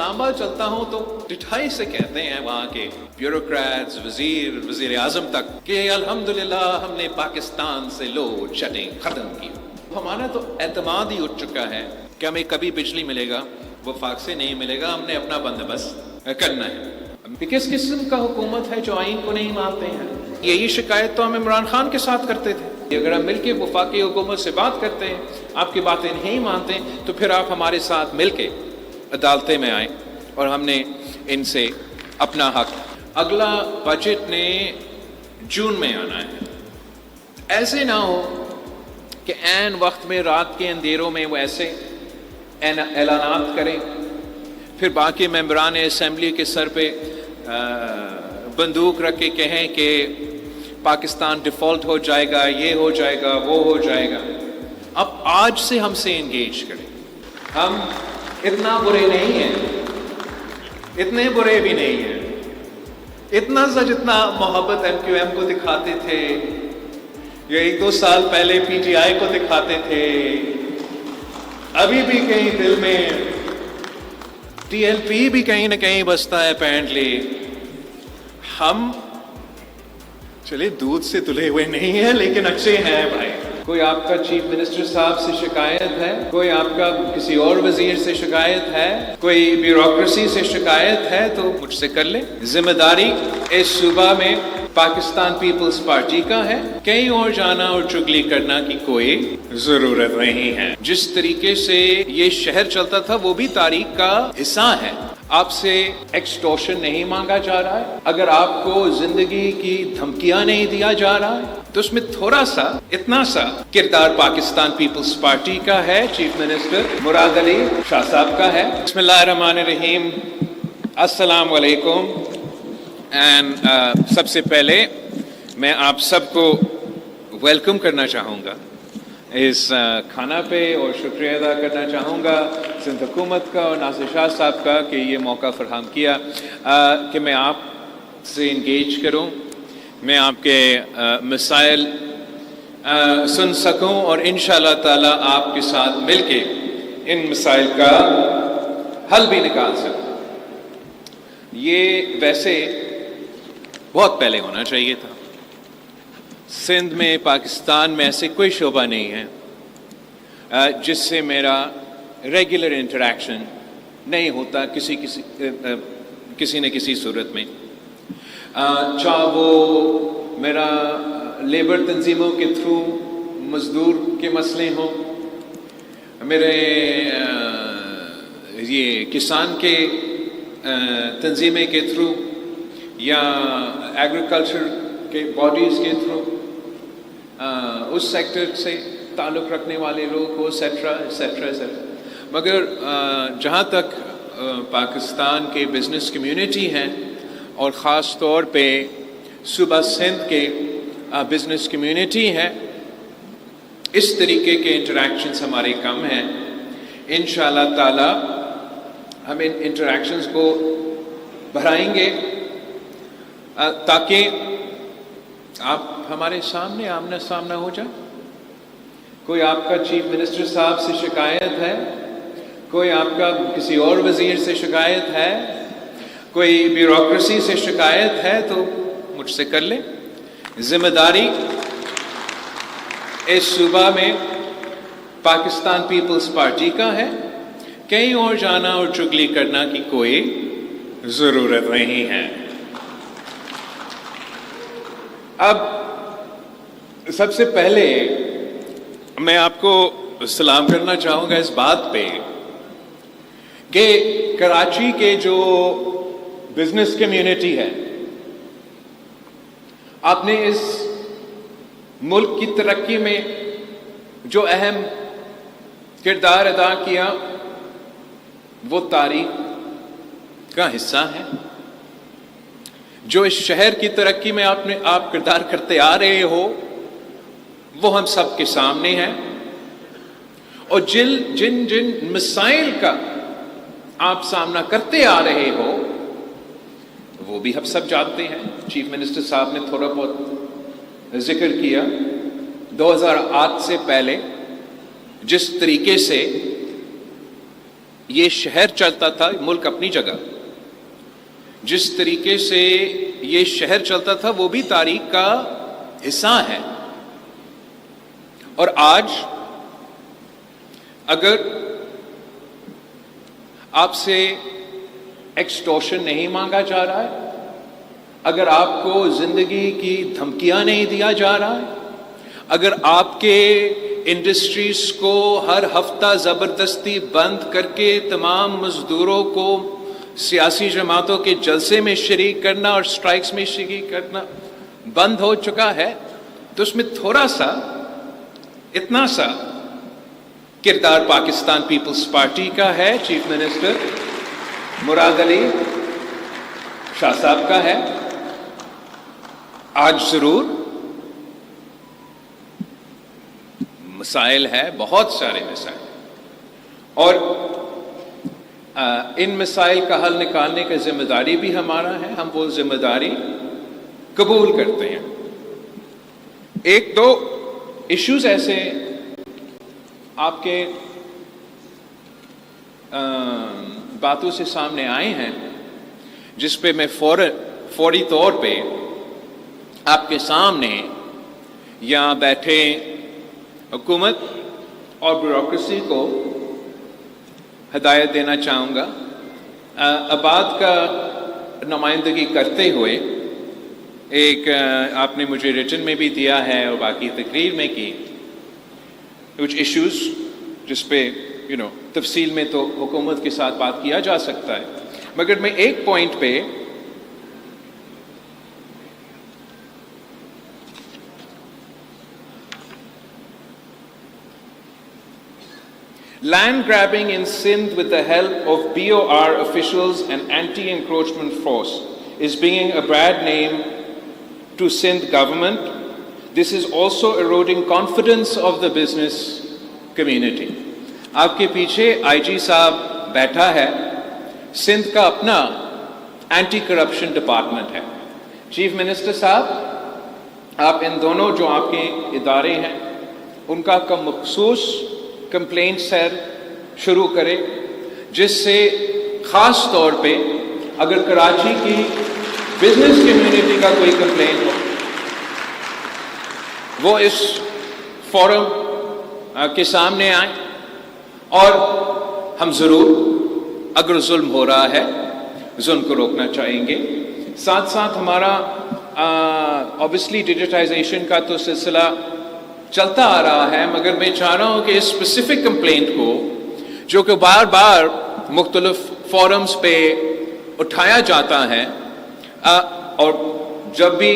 اسلام آباد چلتا ہوں تو ٹھٹھائی سے کہتے ہیں وہاں کے بیوروکریٹس، وزیر اعظم تک کہ الحمدللہ ہم نے پاکستان سے لوڈ شیڈنگ ختم کی۔ ہمارا تو اعتماد ہی اٹھ چکا ہے کہ ہمیں کبھی بجلی ملے گا، وفاق سے نہیں ملے گا، ہم نے اپنا بندوبست کرنا ہے۔ کس قسم کا حکومت ہے جو آئین کو نہیں مانتے ہیں؟ یہی شکایت تو ہم عمران خان کے ساتھ کرتے تھے۔ اگر ہم مل کے وفاقی حکومت سے بات کرتے ہیں، آپ کی باتیں نہیں مانتے تو پھر آپ ہمارے ساتھ مل کے عدالتیں میں آئیں اور ہم نے ان سے اپنا حق۔ اگلا بجٹ نے جون میں آنا ہے، ایسے نہ ہو کہ عین وقت میں رات کے اندھیروں میں وہ ایسے اعلانات کریں، پھر باقی ممبران اسمبلی کے سر پہ بندوق رکھ کے کہیں کہ پاکستان ڈیفالٹ ہو جائے گا، یہ ہو جائے گا، وہ ہو جائے گا۔ اب آج سے ہم سے انگیج کریں۔ ہم اتنا برے نہیں ہیں، اتنے برے بھی نہیں ہیں، اتنا سا جتنا محبت ایم کیو ایم کو دکھاتے تھے یا 1-2 سال پہلے پی ٹی آئی کو دکھاتے تھے، ابھی بھی کہیں دل میں ٹی ایل پی بھی کہیں نہ کہیں بستا ہے اپیرنٹلی۔ ہم چلے دودھ سے دلے ہوئے نہیں ہیں لیکن اچھے ہیں بھائی۔ کوئی آپ کا چیف منسٹر صاحب سے شکایت ہے، کوئی آپ کا کسی اور وزیر سے شکایت ہے، کوئی بیوروکریسی سے شکایت ہے تو مجھ سے کر لیں۔ ذمہ داری اس صوبہ میں پاکستان پیپلز پارٹی کا ہے، کہیں اور جانا اور چگلی کرنا کی کوئی ضرورت نہیں ہے۔ جس طریقے سے یہ شہر چلتا تھا وہ بھی تاریخ کا حصہ ہے۔ آپ سے ایکسٹورشن نہیں مانگا جا رہا ہے، اگر آپ کو زندگی کی دھمکیاں نہیں دیا جا رہا ہے تو اس میں تھوڑا سا اتنا سا کردار پاکستان پیپلز پارٹی کا ہے، چیف منسٹر مراد علی شاہ صاحب کا ہے۔ بسم اللہ الرحمن الرحیم، السلام علیکم۔ سب سے پہلے میں آپ سب کو ویلکم کرنا چاہوں گا اس کھانا پہ، اور شکریہ ادا کرنا چاہوں گا سندھ حکومت کا اور ناصر شاہ صاحب کا کہ یہ موقع فراہم کیا کہ میں آپ سے انگیج کروں، میں آپ کے مسائل سن سکوں اور انشاءاللہ تعالی آپ کے ساتھ مل کے ان مسائل کا حل بھی نکال سکوں۔ یہ ویسے بہت پہلے ہونا چاہیے تھا۔ سندھ میں، پاکستان میں ایسے کوئی شعبہ نہیں ہے جس سے میرا ریگولر انٹریکشن نہیں ہوتا کسی نہ کسی صورت میں، چاہے وہ میرا لیبر تنظیموں کے تھرو مزدور کے مسئلے ہوں، میرے یہ کسان کے تنظیمیں کے تھرو، یا ایگریکلچر کے باڈیز کے تھرو، اس سیکٹر سے تعلق رکھنے والے لوگ ہو، ایٹسٹرا ایٹسٹرا ایٹسٹرا۔ مگر جہاں تک پاکستان کے بزنس کمیونٹی ہیں اور خاص طور پہ صوبہ سندھ کے بزنس کمیونٹی ہے، اس طریقے کے انٹریکشنز ہمارے کم ہیں۔ انشاءاللہ تعالی ہم ان انٹریکشنز کو بڑھائیں گے تاکہ آپ ہمارے سامنے آمنا سامنا ہو جائے۔ کوئی آپ کا چیف منسٹر صاحب سے شکایت ہے، کوئی آپ کا کسی اور وزیر سے شکایت ہے، کوئی بیوروکریسی سے شکایت ہے تو مجھ سے کر لیں۔ ذمہ داری اس صوبہ میں پاکستان پیپلز پارٹی کا ہے، کہیں اور جانا اور چگلی کرنا کی کوئی ضرورت نہیں ہے۔ اب سب سے پہلے میں آپ کو سلام کرنا چاہوں گا اس بات پہ کہ کراچی کے جو بزنس کمیونٹی ہے، آپ نے اس ملک کی ترقی میں جو اہم کردار ادا کیا وہ تاریخ کا حصہ ہے۔ جو اس شہر کی ترقی میں آپ کردار کرتے آ رہے ہو وہ ہم سب کے سامنے ہے، اور جن مسائل کا آپ سامنا کرتے آ رہے ہو وہ بھی ہم سب جانتے ہیں۔ چیف منسٹر صاحب نے تھوڑا بہت ذکر کیا، 2008 سے پہلے جس طریقے سے یہ شہر چلتا تھا، ملک اپنی جگہ، جس طریقے سے یہ شہر چلتا تھا وہ بھی تاریخ کا حصہ ہے. اور آج اگر آپ سے ایکسٹورشن نہیں مانگا جا رہا ہے، اگر آپ کو زندگی کی دھمکیاں نہیں دیا جا رہا ہے، اگر آپ کے انڈسٹریز کو ہر ہفتہ زبردستی بند کر کے تمام مزدوروں کو سیاسی جماعتوں کے جلسے میں شریک کرنا اور سٹرائکس میں شریک کرنا بند ہو چکا ہے، تو اس میں تھوڑا سا، اتنا سا کردار پاکستان پیپلز پارٹی کا ہے، چیف منسٹر مراد علی شاہ صاحب کا ہے. آج ضرور مسائل ہے، بہت سارے مسائل، اور ان مسائل کا حل نکالنے کا ذمہ داری بھی ہمارا ہے. ہم وہ ذمہ داری قبول کرتے ہیں. ایک دو ایشوز ایسے آپ کے باتوں سے سامنے آئے ہیں جس پہ میں فوری طور پہ آپ کے سامنے یہاں بیٹھے حکومت اور بیوروکریسی کو ہدایت دینا چاہوں گا. آباد کا نمائندگی کرتے ہوئے ایک آپ نے مجھے ریٹن میں بھی دیا ہے اور باقی تقریر میں کی کچھ ایشوز جس پہ تفصیل میں تو حکومت کے ساتھ بات کیا جا سکتا ہے، مگر میں ایک پوائنٹ پہ Land grabbing in Sindh with the help of BOR officials and anti-encroachment force is bringing a bad name to Sindh government. This is also eroding confidence of the business community. آپ کے پیچھے آئی جی صاحب بیٹھا ہے، سندھ کا اپنا anti corruption department ہے. Chief minister صاحب، آپ ان دونوں جو آپ کے ادارے ہیں ان کا مخصوص کمپلینٹ سیل شروع کرے، جس سے خاص طور پہ اگر کراچی کی بزنس کمیونٹی کا کوئی کمپلینٹ ہو وہ اس فورم کے سامنے آئیں، اور ہم ضرور اگر ظلم ہو رہا ہے ظلم کو روکنا چاہیں گے. ساتھ ساتھ ہمارا obviously ڈیجیٹائزیشن کا تو سلسلہ چلتا آ رہا ہے، مگر میں چاہ رہا ہوں کہ اس اسپیسیفک کمپلینٹ کو جو کہ بار بار مختلف فورمز پہ اٹھایا جاتا ہے، اور جب بھی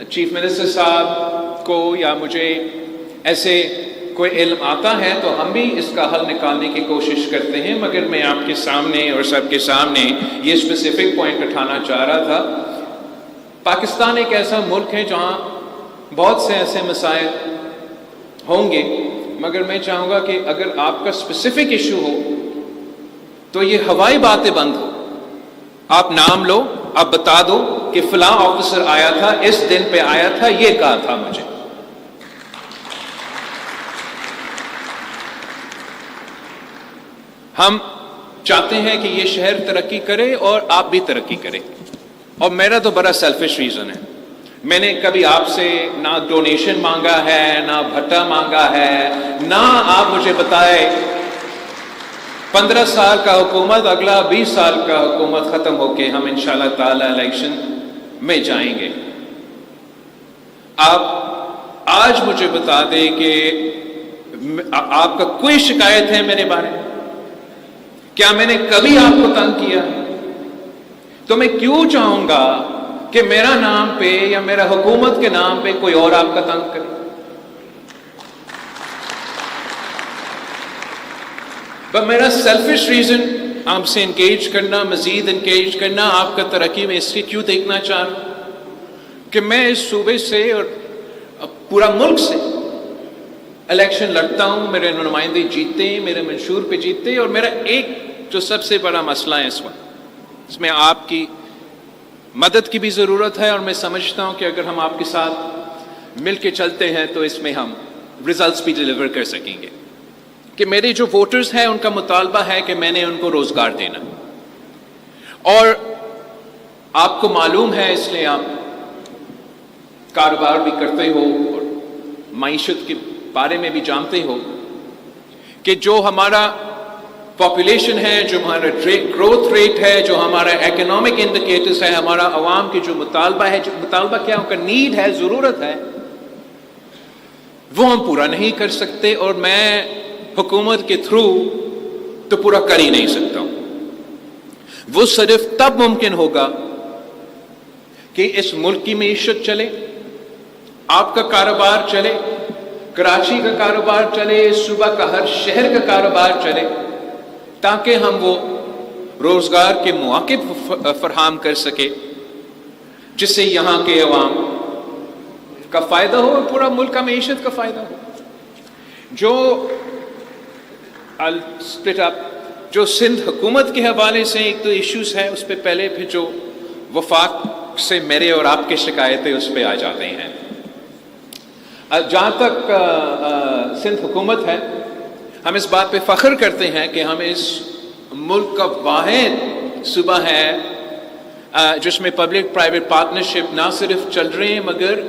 چیف منسٹر صاحب کو یا مجھے ایسے کوئی علم آتا ہے تو ہم بھی اس کا حل نکالنے کی کوشش کرتے ہیں، مگر میں آپ کے سامنے اور سب کے سامنے یہ اسپیسیفک پوائنٹ اٹھانا چاہ رہا تھا. پاکستان ایک ایسا ملک ہے جہاں بہت سے ایسے مسائل ہوں گے، مگر میں چاہوں گا کہ اگر آپ کا اسپیسیفک ایشو ہو تو یہ ہوائی باتیں بند ہو. آپ نام لو، آپ بتا دو کہ فلاں آفیسر آیا تھا، اس دن پہ آیا تھا، یہ کہا تھا مجھے. ہم چاہتے ہیں کہ یہ شہر ترقی کرے اور آپ بھی ترقی کریں، اور میرا تو بڑا سیلفش ریزن ہے. میں نے کبھی آپ سے نہ ڈونیشن مانگا ہے، نہ بھٹا مانگا ہے، نہ آپ مجھے بتائے 15 سال کا حکومت، اگلا 20 سال کا حکومت ختم ہو کے ہم انشاءاللہ تعالی الیکشن میں جائیں گے. آپ آج مجھے بتا دیں کہ آپ کا کوئی شکایت ہے میرے بارے میں؟ کیا میں نے کبھی آپ کو تنگ کیا؟ تو میں کیوں چاہوں گا کہ میرا نام پہ یا میرا حکومت کے نام پہ کوئی اور آپ کا تنگ کرے؟ پر میرا سیلفش ریزن آپ سے انگیج کرنا، مزید انگیج کرنا، آپ کا ترقی میں اس لیے کیوں دیکھنا چاہ رہا ہوں کہ میں اس صوبے سے اور پورا ملک سے الیکشن لڑتا ہوں، میرے نمائندے جیتے ہیں، میرے منشور پہ جیتے ہیں، اور میرا ایک جو سب سے بڑا مسئلہ ہے اس وقت، اس میں آپ کی مدد کی بھی ضرورت ہے، اور میں سمجھتا ہوں کہ اگر ہم آپ کے ساتھ مل کے چلتے ہیں تو اس میں ہم ریزلٹس بھی ڈیلیور کر سکیں گے. کہ میرے جو ووٹرز ہیں ان کا مطالبہ ہے کہ میں نے ان کو روزگار دینا، اور آپ کو معلوم ہے، اس لیے آپ کاروبار بھی کرتے ہو اور معیشت کے بارے میں بھی جانتے ہو کہ جو ہمارا پاپولیشن ہے، جو ہمارا گروتھ ریٹ ہے، جو ہمارا اکنامک انڈیکیٹرز ہے، ہمارا عوام کی جو مطالبہ ہے، جو مطالبہ کیا ان کا نیڈ ہے، ضرورت ہے، وہ ہم پورا نہیں کر سکتے، اور میں حکومت کے تھرو تو پورا کر ہی نہیں سکتا ہوں۔ وہ صرف تب ممکن ہوگا کہ اس ملک کی معیشت چلے، آپ کا کاروبار چلے، کراچی کا کاروبار چلے، صوبہ کا ہر شہر کا کاروبار چلے، تاکہ ہم وہ روزگار کے مواقع فراہم کر سکے جس سے یہاں کے عوام کا فائدہ ہو اور پورا ملک کا معیشت کا فائدہ ہو۔ جو اسپلٹ اپ جو سندھ حکومت کے حوالے سے ایک تو ایشوز ہے، اس پہ پہلے پھر جو وفاق سے میرے اور آپ کے شکایتیں اس پہ آ جاتے ہیں۔ جہاں تک سندھ حکومت ہے، ہم اس بات پہ فخر کرتے ہیں کہ ہم اس ملک کا واحد صوبہ ہے جس میں پبلک پرائیویٹ پارٹنرشپ نہ صرف چل رہے ہیں مگر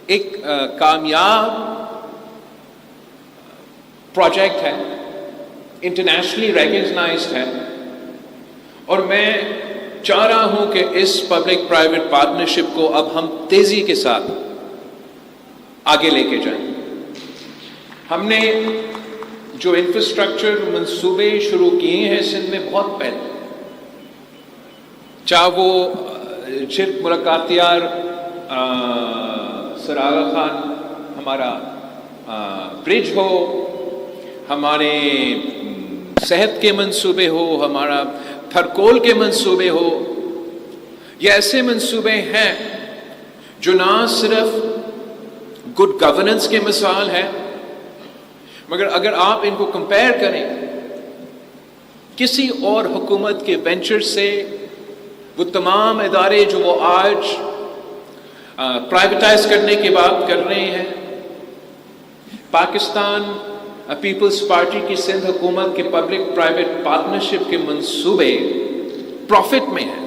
ایک کامیاب پروجیکٹ ہے، انٹرنیشنلی ریکگنائزڈ ہے، اور میں چاہ رہا ہوں کہ اس پبلک پرائیویٹ پارٹنرشپ کو اب ہم تیزی کے ساتھ آگے لے کے جائیں۔ ہم نے جو انفراسٹرکچر منصوبے شروع کیے ہیں سندھ میں بہت پہلے، چاہے وہ جھرک ملکاتیار سر آغا خان ہمارا برج ہو، ہمارے صحت کے منصوبے ہو، ہمارا تھرکول کے منصوبے ہو، یہ ایسے منصوبے ہیں جو نہ صرف گڈ گورننس کے مثال ہے، مگر اگر آپ ان کو کمپیئر کریں کسی اور حکومت کے وینچر سے، وہ تمام ادارے جو وہ آج پرائیویٹائز کرنے کی بات کر رہے ہیں، پاکستان پیپلز پارٹی کی سندھ حکومت کے پبلک پرائیویٹ پارٹنرشپ کے منصوبے پروفٹ میں ہیں۔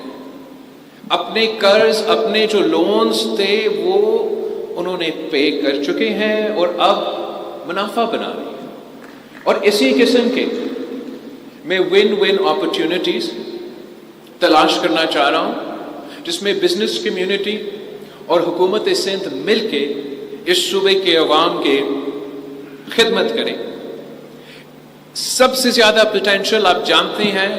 اپنے قرض، اپنے جو لونز تھے وہ انہوں نے پے کر چکے ہیں اور اب منافع بنا رہے ہیں، اور اسی قسم کے میں ون ون اپرچونٹیز تلاش کرنا چاہ رہا ہوں جس میں بزنس کمیونٹی اور حکومت سندھ مل کے اس صوبے کے عوام کے خدمت کریں۔ سب سے زیادہ پوٹینشیل آپ جانتے ہیں،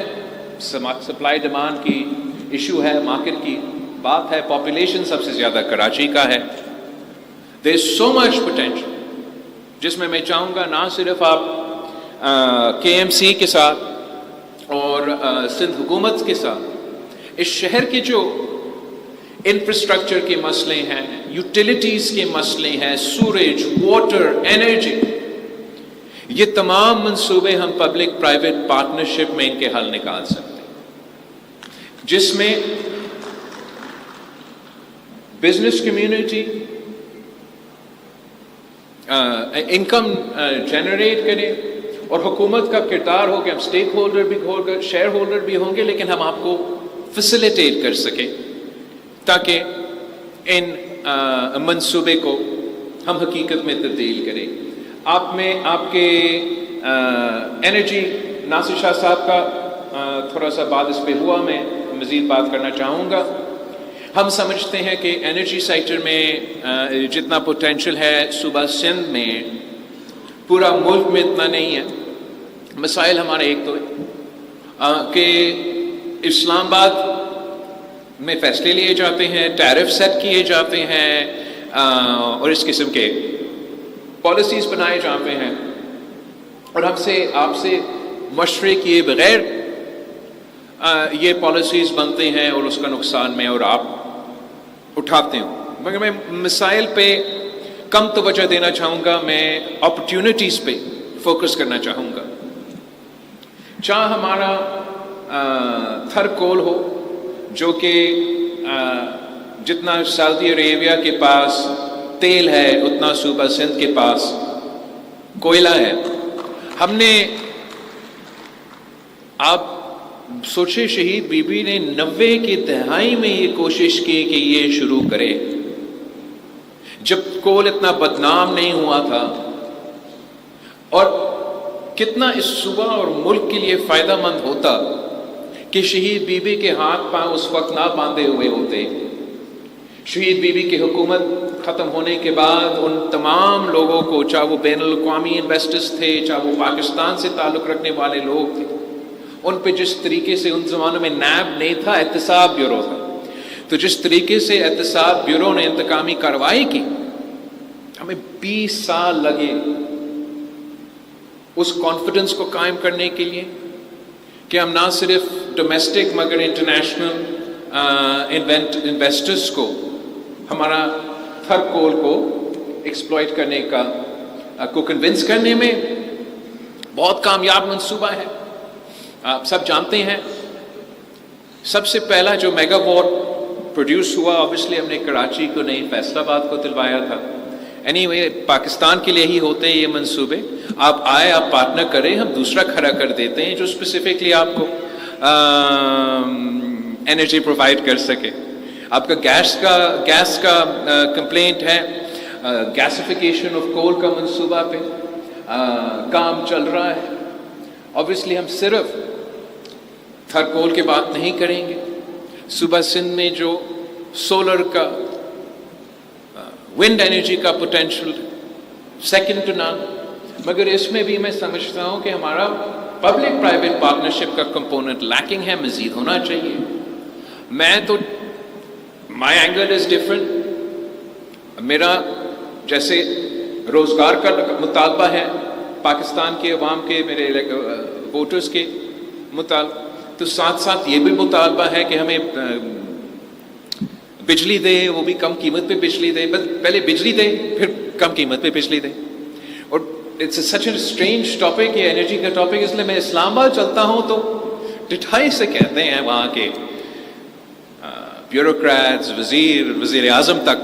سپلائی ڈیمانڈ کی ایشو ہے، مارکیٹ کی بات ہے، پاپولیشن سب سے زیادہ کراچی کا ہے۔ there is so much potential جس میں چاہوں گا نہ صرف آپ کے ایم سی کے ساتھ اور سندھ حکومت کے ساتھ اس شہر کے جو انفراسٹرکچر کے مسئلے ہیں، یوٹیلیٹیز کے مسئلے ہیں، سورج، واٹر، انرجی، یہ تمام منصوبے ہم پبلک پرائیویٹ پارٹنرشپ میں ان کے حل نکال سکتے ہیں، جس میں بزنس کمیونٹی انکم جنریٹ کرے اور حکومت کا کردار ہو کہ ہم اسٹیک ہولڈر بھی ہوگا، شیئر ہولڈر بھی ہوں گے، لیکن ہم آپ کو فیسیلیٹیٹ کر سکیں تاکہ ان منصوبے کو ہم حقیقت میں تبدیل کریں۔ آپ میں آپ کے انرجی ناصر شاہ صاحب کا تھوڑا سا بات اس پہ ہوا، میں مزید بات کرنا چاہوں گا۔ ہم سمجھتے ہیں کہ انرجی سیکٹر میں جتنا پوٹینشیل ہے صوبہ سندھ میں، پورا ملک میں اتنا نہیں ہے۔ مسائل ہمارے ایک تو کہ اسلام آباد میں فیصلے لیے جاتے ہیں، ٹیرف سیٹ کیے جاتے ہیں اور اس قسم کے پالیسیز بنائے جاتے ہیں، اور ہم سے آپ سے مشورے کیے بغیر یہ پالیسیز بنتے ہیں اور اس کا نقصان میں اور آپ اٹھاتے ہوں۔ مگر میں مسائل پہ کم توجہ دینا چاہوں گا، میں اپرچونٹیز پہ فوکس کرنا چاہوں گا۔ چاہے ہمارا تھرکول ہو جو کہ جتنا سعودی عربیہ کے پاس تیل ہے اتنا صوبہ سندھ کے پاس کوئلہ ہے، ہم نے آپ سوچے شہید بیوی نے 90 کی دہائی میں یہ کوشش کی کہ یہ شروع کرے، جب کول اتنا بدنام نہیں ہوا تھا، اور کتنا اس صوبہ اور ملک کے لیے فائدہ مند ہوتا کہ شہید بیوی کے ہاتھ پاؤں اس وقت نہ باندھے ہوئے ہوتے۔ شہید بیوی کی حکومت ختم ہونے کے بعد ان تمام لوگوں کو، چاہے وہ بین الاقوامی انویسٹرز تھے، چاہے وہ پاکستان سے تعلق رکھنے والے لوگ تھے، ان پہ جس طریقے سے ان زمانوں میں نیب نہیں تھا، احتساب بیورو تھا، تو جس طریقے سے احتساب بیورو نے انتقامی کارروائی کی، ہمیں 20 سال لگے اس کانفیڈنس کو قائم کرنے کے لیے کہ ہم نہ صرف ڈومیسٹک مگر انٹرنیشنل انویسٹرز کو ہمارا تھر کول کو ایکسپلائٹ کرنے کو کنونس کرنے میں بہت کامیاب منصوبہ ہے۔ آپ سب جانتے ہیں سب سے پہلا جو میگا واٹ پروڈیوس ہوا، obviously ہم نے کراچی کو نہیں، فیصل آباد کو دلوایا تھا۔ anyway پاکستان کے لیے ہی ہوتے ہیں یہ منصوبے، آپ آئے، آپ پارٹنر کریں، ہم دوسرا کھڑا کر دیتے ہیں جو اسپیسیفکلی آپ کو انرجی پرووائڈ کر سکے۔ آپ کا گیس کا کمپلینٹ ہے، گیسیفیکیشن آف کول کا منصوبہ پہ کام چل رہا ہے۔ obviously ہم صرف تھر کول کی بات نہیں کریں گے، صوبہ سندھ میں جو سولر کا، ونڈ انرجی کا پوٹینشیل سیکنڈ ٹو نان، مگر اس میں بھی میں سمجھتا ہوں کہ ہمارا پبلک پرائیویٹ پارٹنرشپ کا کمپوننٹ لیکنگ ہے، مزید ہونا چاہیے۔ میں تو مائی اینگل از ڈفرنٹ، میرا جیسے روزگار کا مطالبہ ہے پاکستان کے عوام کے، میرے ووٹرز کے مطالبہ، تو ساتھ ساتھ یہ بھی مطالبہ ہے کہ ہمیں بجلی دے، وہ بھی کم قیمت پہ بجلی دے، بس پہلے بجلی دے پھر کم قیمت پہ بجلی دے۔ اور it's such a strange topic یہ انرجی کا ٹاپک، اس لیے میں اسلام آباد چلتا ہوں تو ڈٹھائی سے کہتے ہیں وہاں کے بیوروکریٹس، وزیر اعظم تک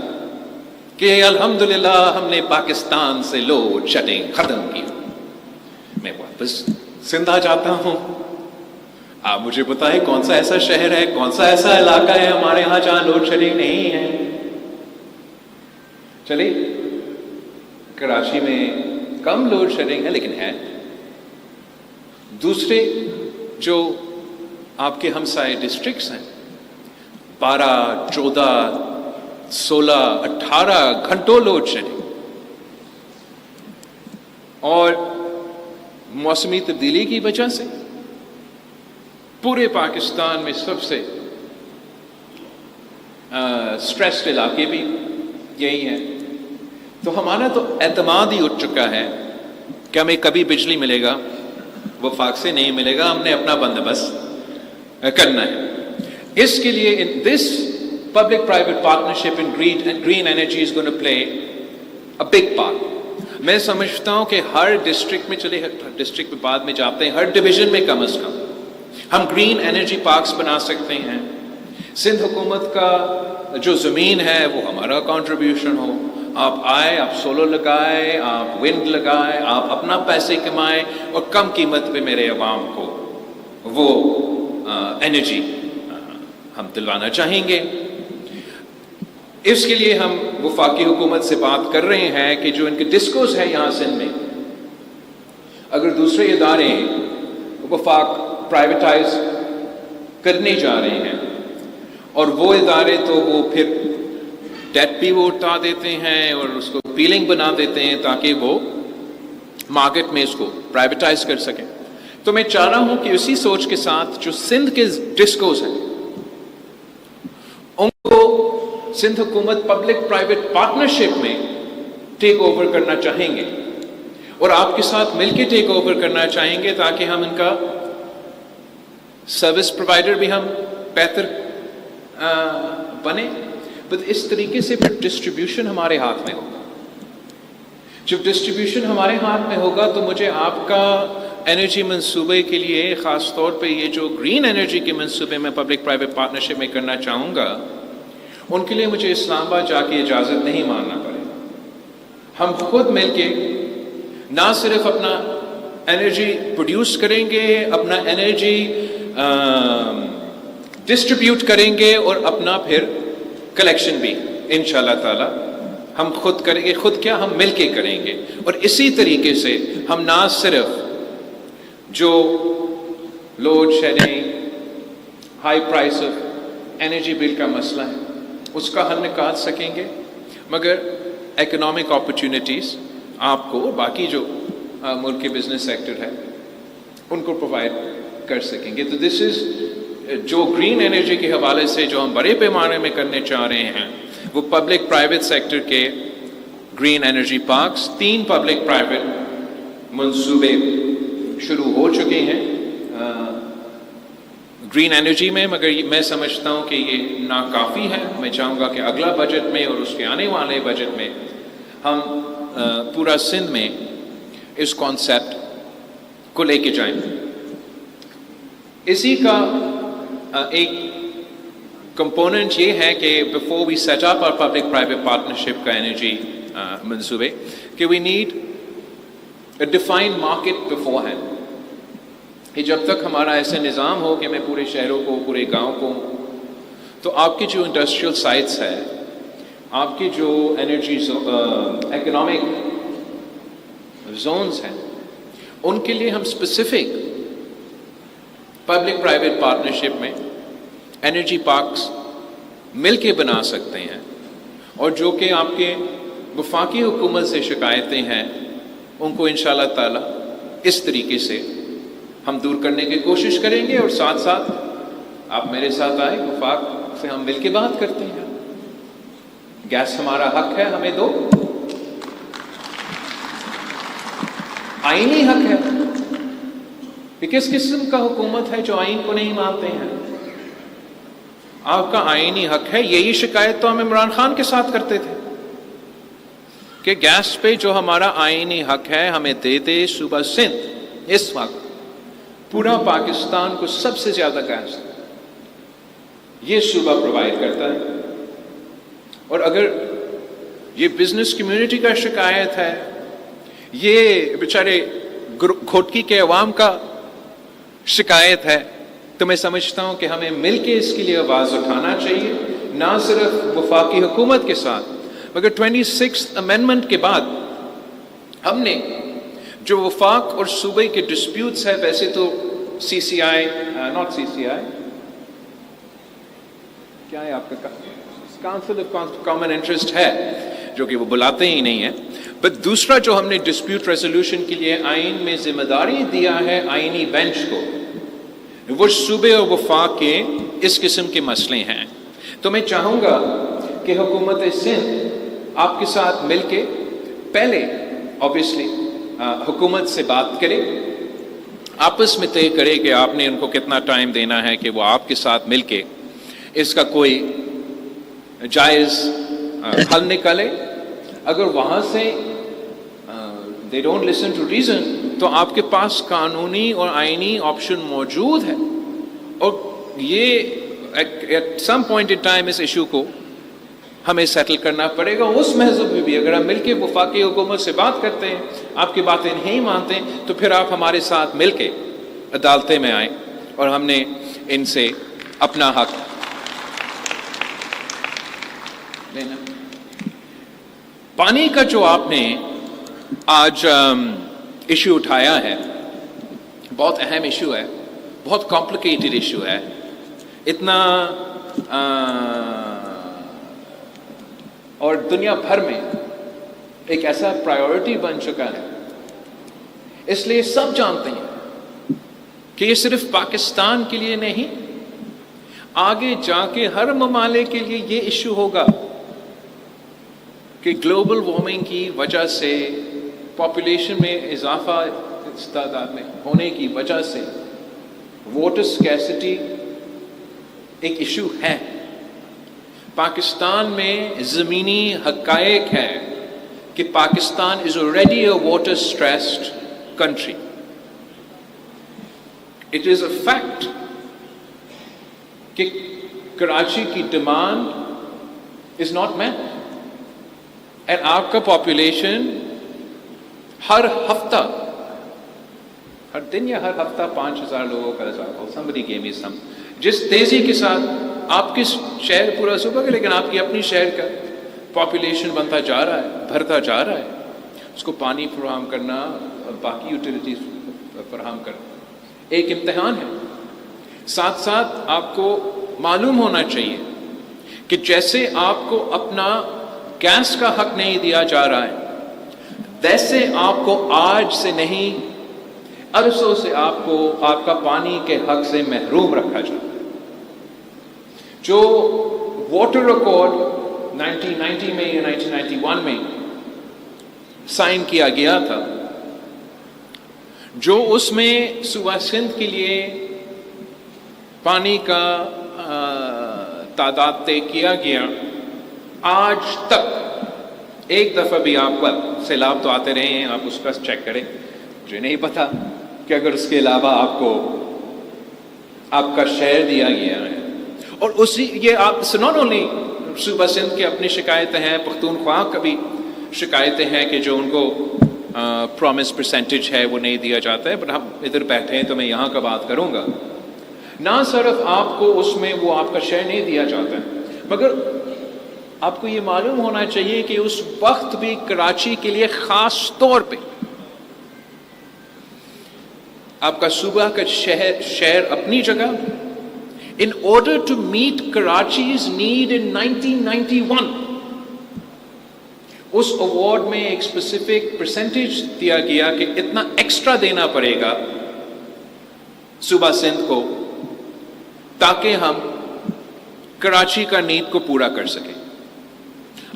کہ الحمدللہ ہم نے پاکستان سے لوڈ شیڈنگ ختم کی۔ میں واپس سندھ آ جاتا ہوں، آپ مجھے بتائیں کون سا ایسا شہر ہے، کون سا ایسا علاقہ ہے ہمارے ہاں جہاں لوڈ شیڈنگ نہیں ہے؟ چلیے کراچی میں کم لوڈ شیڈنگ ہے لیکن ہے۔ دوسرے جو آپ کے ہمسائے ڈسٹرکٹس ہیں، 12، 14، 16، 18 گھنٹوں لوڈ شیڈنگ، اور موسمی تبدیلی کی وجہ سے پورے پاکستان میں سب سے سٹریسڈ علاقے بھی یہی ہیں۔ تو ہمارا تو اعتماد ہی اٹھ چکا ہے کہ ہمیں کبھی بجلی ملے گا، وفاق سے نہیں ملے گا، ہم نے اپنا بندوبست کرنا ہے۔ اس کے لیے this public private partnership in green energy is gonna play a big part. میں سمجھتا ہوں کہ ہر ڈسٹرکٹ میں، چلے ڈسٹرکٹ میں بعد میں جاتے ہیں، ہر ڈویژن میں کم از کم ہم گرین انرجی پارکس بنا سکتے ہیں۔ سندھ حکومت کا جو زمین ہے وہ ہمارا کنٹریبیوشن ہو، آپ آئے، آپ سولر لگائے، آپ ونڈ لگائے، آپ اپنا پیسے کمائیں، اور کم قیمت پہ میرے عوام کو وہ انرجی ہم دلوانا چاہیں گے۔ اس کے لیے ہم وفاقی حکومت سے بات کر رہے ہیں کہ جو ان کے ڈسکوز ہے یہاں سندھ میں، اگر دوسرے ادارے وفاق پرائیویٹائز کرنے جا رہے ہیں، اور وہ ادارے تو وہ پھر ڈیٹ بھی وہ اٹھا دیتے ہیں اور اس کو پیلنگ بنا دیتے ہیں تاکہ وہ مارکیٹ میں اس کو پرائیویٹائز کر سکیں، تو میں چاہ رہا ہوں کہ اسی سوچ کے ساتھ جو سندھ کے ڈسکوز ہیں ان کو سندھ حکومت پبلک پرائیویٹ پارٹنرشپ میں ٹیک اوور کرنا چاہیں گے، اور آپ کے ساتھ مل کے ٹیک اوور کرنا چاہیں گے تاکہ ہم ان کا سروس پرووائڈر بھی ہم بہتر بنے۔ بس اس طریقے سے پھر ڈسٹریبیوشن ہمارے ہاتھ میں ہوگا۔ جب ڈسٹریبیوشن ہمارے ہاتھ میں ہوگا تو مجھے آپ کا انرجی منصوبے کے لیے، خاص طور پہ یہ جو گرین انرجی کے منصوبے میں پبلک پرائیویٹ پارٹنرشپ میں کرنا چاہوں گا، ان کے لیے مجھے اسلام آباد جا کے اجازت نہیں مانگنا پڑے۔ ہم خود مل کے نہ صرف اپنا انرجی پروڈیوس کریں گے، اپنا انرجی ڈسٹریبیوٹ کریں گے، اور اپنا پھر کلیکشن بھی انشاءاللہ تعالی ہم خود کریں گے. خود کیا، ہم مل کے کریں گے. اور اسی طریقے سے ہم نہ صرف جو load shedding, high price of energy bill کا مسئلہ ہے اس کا حل نکال سکیں گے، مگر اکنامک اپرچونٹیز آپ کو باقی جو ملک کے بزنس سیکٹر ہے ان کو پرووائڈ کر سکیں گے. تو دس از جو گرین انرجی کے حوالے سے جو ہم بڑے پیمانے میں کرنے چاہ رہے ہیں، وہ پبلک پرائیویٹ سیکٹر کے green energy parks, 3 public private منصوبے شروع ہو چکے ہیں گرین انرجی میں، مگر میں سمجھتا ہوں کہ یہ ناکافی ہے. میں چاہوں گا کہ اگلا بجٹ میں اور اس کے آنے والے بجٹ میں ہم پورا سندھ میں اس کانسیپٹ کو لے کے جائیں. اسی کا ایک کمپوننٹ یہ ہے کہ بفور وی سیٹ اپ اور پبلک پرائیویٹ پارٹنرشپ کا انرجی منصوبے، کہ we need a defined market beforehand. کہ جب تک ہمارا ایسا نظام ہو کہ میں پورے شہروں کو، پورے گاؤں کو، تو آپ کی جو انڈسٹریل سائٹس ہے، آپ کی جو انرجی اکنامک زونز ہیں، ان کے لیے ہم اسپیسیفک پبلک پرائیویٹ پارٹنرشپ میں انرجی پارکس مل کے بنا سکتے ہیں. اور جو کہ آپ کے وفاقی حکومت سے شکایتیں ہیں ان کو انشاءاللہ تعالی اس طریقے سے ہم دور کرنے کی کوشش کریں گے. اور ساتھ ساتھ آپ میرے ساتھ آئے، وفاق سے ہم مل کے بات کرتے ہیں. گیس ہمارا حق ہے، ہمیں دو. آئینی حق ہے. یہ کس قسم کا حکومت ہے جو آئین کو نہیں مانتے ہیں؟ آپ کا آئینی حق ہے. یہی شکایت تو ہم عمران خان کے ساتھ کرتے تھے کہ گیس پہ جو ہمارا آئینی حق ہے ہمیں دے دے. صوبہ سندھ اس وقت پورا پاکستان کو سب سے زیادہ گیس یہ صوبہ پرووائڈ کرتا ہے. اور اگر یہ بزنس کمیونٹی کا شکایت ہے، یہ بیچارے گھوٹکی کے عوام کا شکایت ہے، تو میں سمجھتا ہوں کہ ہمیں مل کے اس کے لیے آواز اٹھانا چاہیے، نہ صرف وفاقی حکومت کے ساتھ، مگر 26 امینڈمنٹ کے بعد ہم نے جو وفاق اور صوبے کے ڈسپیوٹس ہے، ویسے تو سی سی آئی ناٹ سی سی آئی کیا ہے آپ کا کاؤنسل آف کامن انٹرسٹ ہے جو کہ وہ بلاتے ہی نہیں ہیں، بٹ دوسرا جو ہم نے ڈسپیوٹ ریزولوشن کے لیے آئین میں ذمہ داری دیا ہے آئینی بینچ کو، وہ صوبے اور وفاق کے اس قسم کے مسئلے ہیں. تو میں چاہوں گا کہ حکومت سندھ آپ کے ساتھ مل کے پہلے obviously حکومت سے بات کرے، آپس میں طے کرے کہ آپ نے ان کو کتنا ٹائم دینا ہے کہ وہ آپ کے ساتھ مل کے اس کا کوئی جائز حل نکالے. اگر وہاں سے they don't listen to reason تو آپ کے پاس قانونی اور آئینی آپشن موجود ہے. اور یہ at some point in time اس ایشو کو ہمیں سیٹل کرنا پڑے گا. اس مذہب میں بھی اگر ہم مل کے وفاقی حکومت سے بات کرتے ہیں، آپ کی باتیں نہیں مانتے، تو پھر آپ ہمارے ساتھ مل کے عدالتیں میں آئیں اور ہم نے ان سے اپنا حق لینا. پانی کا جو آپ نے آج ایشو اٹھایا ہے، بہت اہم ایشو ہے، بہت کمپلیکیٹڈ ایشو ہے. اتنا اور دنیا بھر میں ایک ایسا پرائیورٹی بن چکا ہے، اس لیے سب جانتے ہیں کہ یہ صرف پاکستان کے لیے نہیں، آگے جا کے ہر ممالک کے لیے یہ ایشو ہوگا کہ گلوبل وارمنگ کی وجہ سے، پاپولیشن میں اضافہ تعداد میں ہونے کی وجہ سے واٹر اسکیسٹی ایک ایشو ہے. پاکستان میں زمینی حقائق ہے کہ پاکستان از already a water stressed country. It is a fact کہ کراچی کی demand is not met. And آپ کا پاپولیشن ہر ہفتہ ہر دن یا ہر ہفتہ 5,000 لوگوں کا اضافہ ہو. somebody gave me some. جس تیزی کے ساتھ آپ کے شہر پورا صوبہ کا لیکن آپ کی اپنی شہر کا پاپولیشن بنتا جا رہا ہے، بھرتا جا رہا ہے، اس کو پانی فراہم کرنا، باقی یوٹیلیٹیز فراہم کرنا ایک امتحان ہے. ساتھ ساتھ آپ کو معلوم ہونا چاہیے کہ جیسے آپ کو اپنا گیس کا حق نہیں دیا جا رہا ہے، ویسے آپ کو آج سے نہیں عرصوں سے آپ کو آپ کا پانی کے حق سے محروم رکھا جاتا ہے. جو واٹر ریکارڈ 1990 میں یا 1991 میں سائن کیا گیا تھا، جو اس میں صوبہ سندھ کے لیے پانی کا تعداد طے کیا گیا، آج تک ایک دفعہ بھی آپ پر سیلاب تو آتے رہے ہیں، آپ اس کا چیک کریں. مجھے نہیں پتا کہ اگر اس کے علاوہ آپ کو آپ کا شہر دیا گیا ہے اور اسی یہ آپ ناٹ اونلی صوبہ سندھ کی اپنی شکایتیں ہیں، پختونخوا کا بھی شکایتیں ہیں کہ جو ان کو پرومس پرسنٹیج ہے وہ نہیں دیا جاتا ہے. بٹ ہم ادھر بیٹھے ہیں تو میں یہاں کا بات کروں گا. نہ صرف آپ کو اس میں وہ آپ کا شہر نہیں دیا جاتا ہے، مگر آپ کو یہ معلوم ہونا چاہیے کہ اس وقت بھی کراچی کے لیے خاص طور پہ آپ کا صوبہ کا شہر اپنی جگہ in order to meet Karachi's need in 1991 اس اوارڈ میں ایک اسپیسیفک پرسنٹیج دیا گیا کہ اتنا ایکسٹرا دینا پڑے گا صوبہ سندھ کو تاکہ ہم کراچی کا نیڈ کو پورا کر سکیں.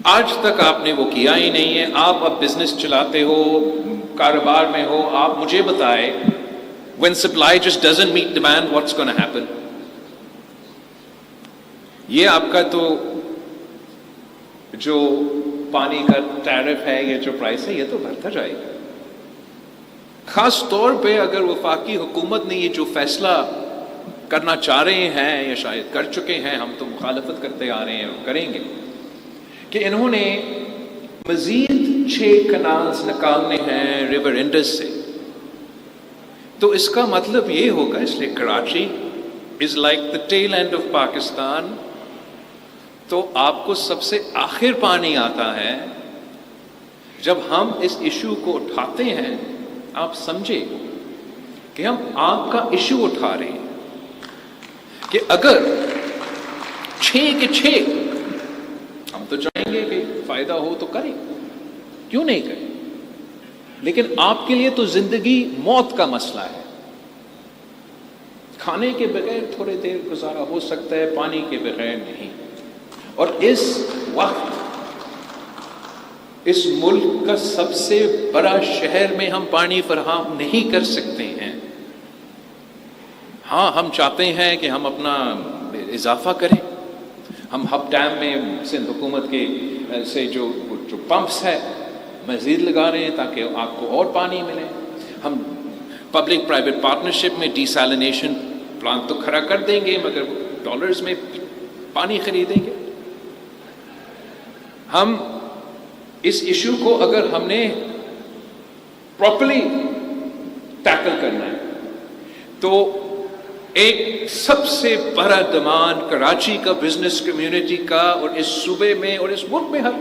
آج تک آپ نے وہ کیا ہی نہیں ہے. آپ اب بزنس چلاتے ہو، کاروبار میں ہو، آپ مجھے بتائیں when supply just doesn't meet demand what's going to happen. یہ آپ کا تو جو پانی کا ٹیرف ہے یا جو پرائس ہے یہ تو بڑھتا جائے گا. خاص طور پہ اگر وفاقی حکومت نے یہ جو فیصلہ کرنا چاہ رہے ہیں یا شاید کر چکے ہیں، ہم تو مخالفت کرتے آ رہے ہیں اور کریں گے، کہ انہوں نے مزید 6 کنالز نکالنے ہیں ریور انڈس سے. تو اس کا مطلب یہ ہوگا، اس لیے Karachi is like the tail and of Pakistan. تو آپ کو سب سے آخر پانی آتا ہے. جب ہم اس ایشو کو اٹھاتے ہیں، آپ سمجھے کہ ہم آپ کا ایشو اٹھا رہے ہیں کہ اگر 6 کے 6 ہم تو چاہیں گے کہ فائدہ ہو تو کریں، کیوں نہیں کریں، لیکن آپ کے لیے تو زندگی موت کا مسئلہ ہے. کھانے کے بغیر تھوڑی دیر گزارا ہو سکتا ہے، پانی کے بغیر نہیں. اور اس وقت اس ملک کا سب سے بڑا شہر میں ہم پانی فراہم نہیں کر سکتے ہیں. ہاں ہم چاہتے ہیں کہ ہم اپنا اضافہ کریں. ہم ہب ڈیم میں سندھ حکومت کے سے جو پمپس ہے مزید لگا رہے ہیں تاکہ آپ کو اور پانی ملے. ہم پبلک پرائیویٹ پارٹنرشپ میں ڈی سیلینیشن پلانٹ تو کھڑا کر دیں گے، مگر ڈالرز میں پانی خریدیں گے. ہم اس ایشو کو اگر ہم نے پراپرلی ٹیکل کرنا ہے تو ایک سب سے بڑا ڈیمانڈ کراچی کا بزنس کمیونٹی کا اور اس صوبے میں اور اس ملک میں ہے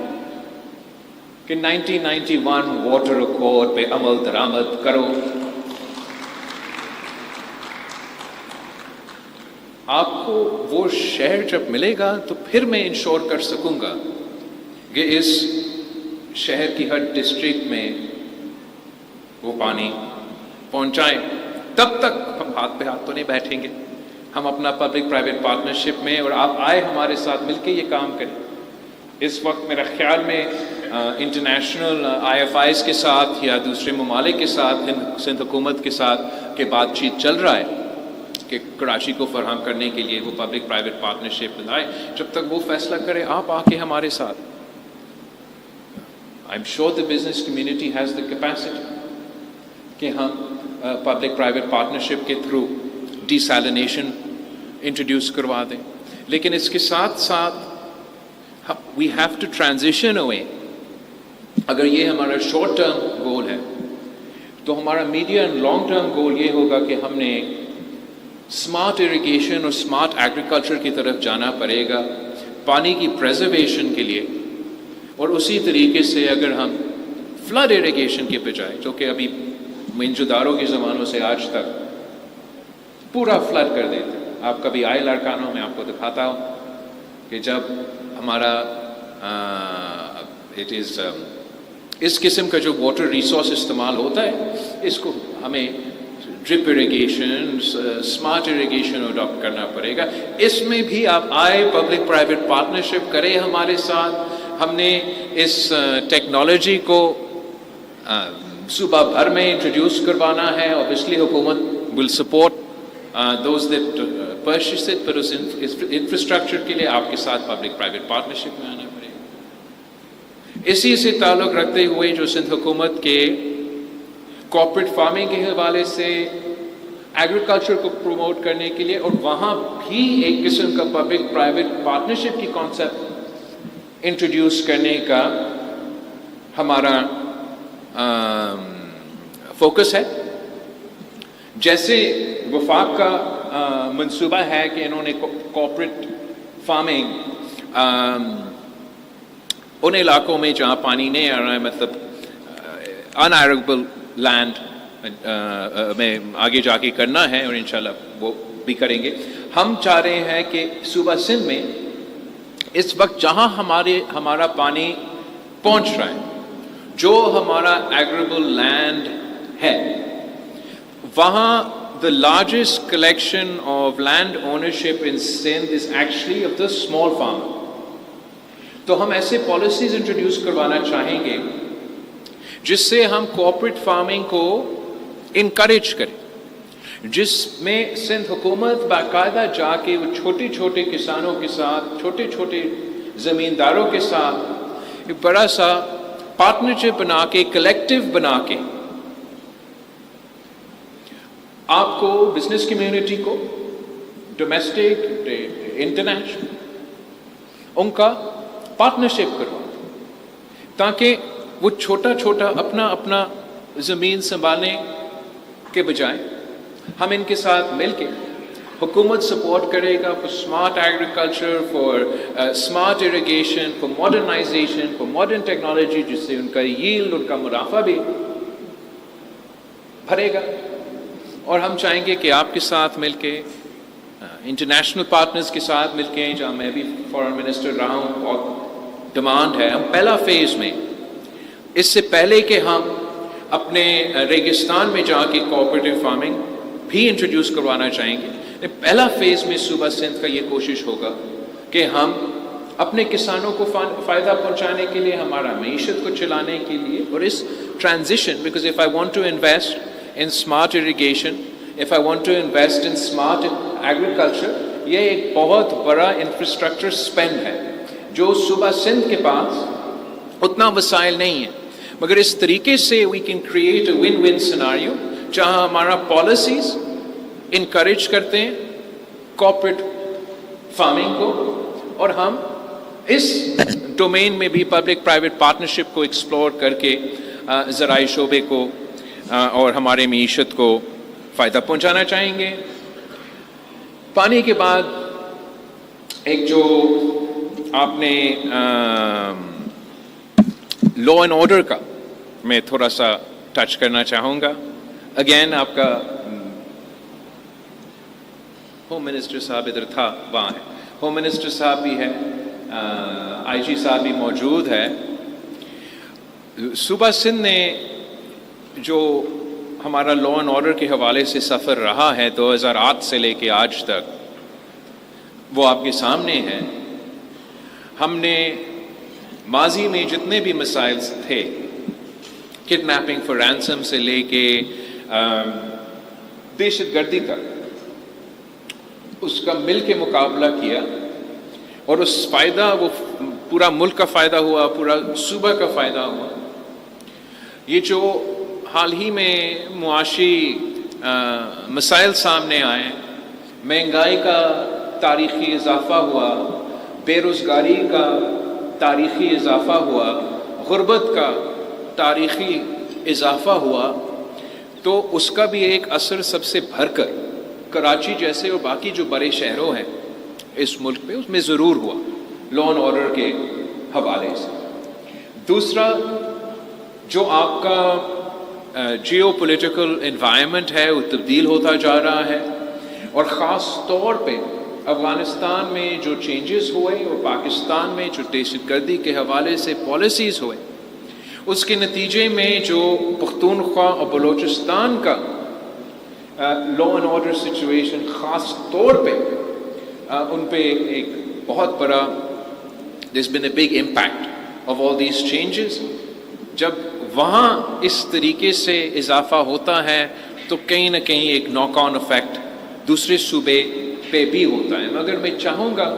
کہ 1991 واٹر ریکارڈ پہ عمل درآمد کرو. آپ کو وہ شہر جب ملے گا تو پھر میں انشور کر سکوں گا کہ اس شہر کی ہر ڈسٹرکٹ میں وہ پانی پہنچائیں. تب تک ہم ہاتھ پہ ہاتھ تو نہیں بیٹھیں گے. ہم اپنا پبلک پرائیویٹ پارٹنرشپ میں اور آپ آئے ہمارے ساتھ مل کے یہ کام کریں. اس وقت میرا خیال میں انٹرنیشنل IFIs کے ساتھ یا دوسرے ممالک کے ساتھ سندھ حکومت کے ساتھ کے بات چیت چل رہا ہے کہ کراچی کو فراہم کرنے کے لیے وہ پبلک پرائیویٹ پارٹنرشپ لائے. جب تک وہ فیصلہ کرے آپ آ کے ہمارے ساتھ. I'm sure the business community has the capacity کہ ہم پبلک پرائیویٹ پارٹنرشپ کے تھرو ڈی سیلینیشن انٹروڈیوس کروا دیں. لیکن اس کے ساتھ ساتھ we have to transition away. اگر یہ ہمارا شارٹ ٹرم گول ہے تو ہمارا medium and long term goal یہ ہوگا کہ ہم نے اسمارٹ اریگیشن اور اسمارٹ ایگریکلچر کی طرف جانا پڑے گا پانی کی پریزرویشن کے لیے. اور اسی طریقے سے اگر ہم فلڈ اریگیشن کے بجائے، جو کہ ابھی منجداروں کے زمانوں سے آج تک پورا فلڈ کر دیتے، آپ کبھی آئے لڑکانوں میں آپ کو دکھاتا ہوں کہ جب ہمارا اس قسم کا جو واٹر ریسورس استعمال ہوتا ہے، اس کو ہمیں drip irrigation, smart irrigation adopt کرنا پڑے گا. اس میں بھی آپ آئے، پبلک پرائیویٹ پارٹنرشپ کرے ہمارے ساتھ. ہم نے اس ٹیکنالوجی کو صوبہ بھر میں انٹروڈیوس کروانا ہے. اوبیسلی حکومت will support those that purchase it, پر اس انفراسٹرکچر کے لیے آپ کے ساتھ پبلک پرائیویٹ پارٹنرشپ میں آنا پڑے گا. اسی سے تعلق رکھتے ہوئے جو سندھ حکومت کے کارپوریٹ فارمنگ کے حوالے سے ایگریکلچر کو پروموٹ کرنے کے لیے، اور وہاں بھی ایک قسم کا پبلک پرائیویٹ پارٹنرشپ کی کانسیپٹ انٹروڈیوس کرنے کا ہمارا فوکس ہے. جیسے وفاق کا منصوبہ ہے کہ انہوں نے کارپوریٹ فارمنگ ان علاقوں میں جہاں پانی نہیں آ رہا ہے، مطلب ان ایریبل لینڈ میں آگے جا کے کرنا ہے، اور انشاءاللہ وہ بھی کریں گے. ہم چاہ رہے ہیں کہ صوبہ سندھ میں اس وقت جہاں ہمارا پانی پہنچ رہا ہے، جو ہمارا ایگریبل لینڈ ہے، وہاں the largest collection of land ownership in Sindh is actually of the small farmer. تو ہم ایسے پالیسیز انٹروڈیوس کروانا چاہیں گے جس سے ہم کوآپریٹ فارمنگ کو انکریج کریں، جس میں سندھ حکومت باقاعدہ جا کے وہ چھوٹے چھوٹے کسانوں کے ساتھ، چھوٹے چھوٹے زمینداروں کے ساتھ ایک بڑا سا پارٹنرشپ بنا کے، کلیکٹیو بنا کے، آپ کو بزنس کمیونٹی کو، ڈومیسٹک انٹرنیشنل، ان کا پارٹنرشپ کرو، تاکہ وہ چھوٹا چھوٹا اپنا زمین سنبھالنے کے بجائے ہم ان کے ساتھ مل کے حکومت سپورٹ کرے گا for smart agriculture, for smart irrigation, for modernization, for modern technology, جس سے ان کا ییلڈ، ان کا منافع بھی بھرے گا. اور ہم چاہیں گے کہ آپ کے ساتھ مل کے، انٹرنیشنل پارٹنرز کے ساتھ مل کے، جہاں میں بھی فارن منسٹر رہا ہوں، اور ڈیمانڈ ہے ہم پہلا فیز میں، اس سے پہلے کہ ہم اپنے ریگستان میں جا کے کوآپریٹو فارمنگ بھی انٹروڈیوس کروانا چاہیں گے، پہلا فیز میں صوبہ سندھ کا یہ کوشش ہوگا کہ ہم اپنے کسانوں کو فائدہ پہنچانے کے لیے، ہمارا معیشت کو چلانے کے لیے، اور اس transition, because of I want to invest in smart irrigation, if I want to invest in smart agriculture، یہ ایک بہت بڑا انفراسٹرکچر اسپینڈ ہے جو صوبہ سندھ کے پاس اتنا وسائل نہیں ہے. مگر اس طریقے سے we can create a win-win scenario جہاں ہمارا پالیسیز انکریج کرتے ہیں کارپوریٹ فارمنگ کو، اور ہم اس ڈومین میں بھی پبلک پرائیویٹ پارٹنرشپ کو ایکسپلور کر کے زرعی شعبے کو اور ہمارے معیشت کو فائدہ پہنچانا چاہیں گے. پانی کے بعد ایک جو آپ نے لا اینڈ آرڈر کا میں تھوڑا سا ٹچ کرنا چاہوں گا. اگین آپ کا ہوم منسٹر صاحب ادھر تھا، وہاں ہے، ہوم منسٹر صاحب بھی ہے، آئی جی صاحب بھی موجود ہے. صوبہ سندھ نے جو ہمارا لا اینڈ آرڈر کے حوالے سے سفر رہا ہے 2008 سے لے کے آج تک، وہ آپ کے سامنے ہے. ہم نے ماضی میں جتنے بھی مسائل تھے، کڈنیپنگ فار رینسم سے لے کے دہشت گردی تک، اس کا مل کے مقابلہ کیا، اور اس فائدہ، وہ پورا ملک کا فائدہ ہوا، پورا صوبہ کا فائدہ ہوا. یہ جو حال ہی میں معاشی مسائل سامنے آئے، مہنگائی کا تاریخی اضافہ ہوا، بے روزگاری کا تاریخی اضافہ ہوا، غربت کا تاریخی اضافہ ہوا، تو اس کا بھی ایک اثر سب سے بھر کر کراچی جیسے اور باقی جو بڑے شہروں ہیں اس ملک میں، اس میں ضرور ہوا لا اینڈ آرڈر کے حوالے سے۔ دوسرا، جو آپ کا جیو پولیٹیکل انوائرمنٹ ہے وہ تبدیل ہوتا جا رہا ہے، اور خاص طور پہ افغانستان میں جو چینجز ہوئے اور پاکستان میں جو دہشت گردی کے حوالے سے پالیسیز ہوئے، اس کے نتیجے میں جو پختونخوا اور بلوچستان کا لا اینڈ آرڈر سچویشن خاص طور پہ ان پہ ایک بہت بڑا there's been a big impact of all these changes۔ جب وہاں اس طریقے سے اضافہ ہوتا ہے تو کہیں نہ کہیں ایک ناک آن افیکٹ دوسرے صوبے پہ بھی ہوتا ہے۔ مگر میں چاہوں گا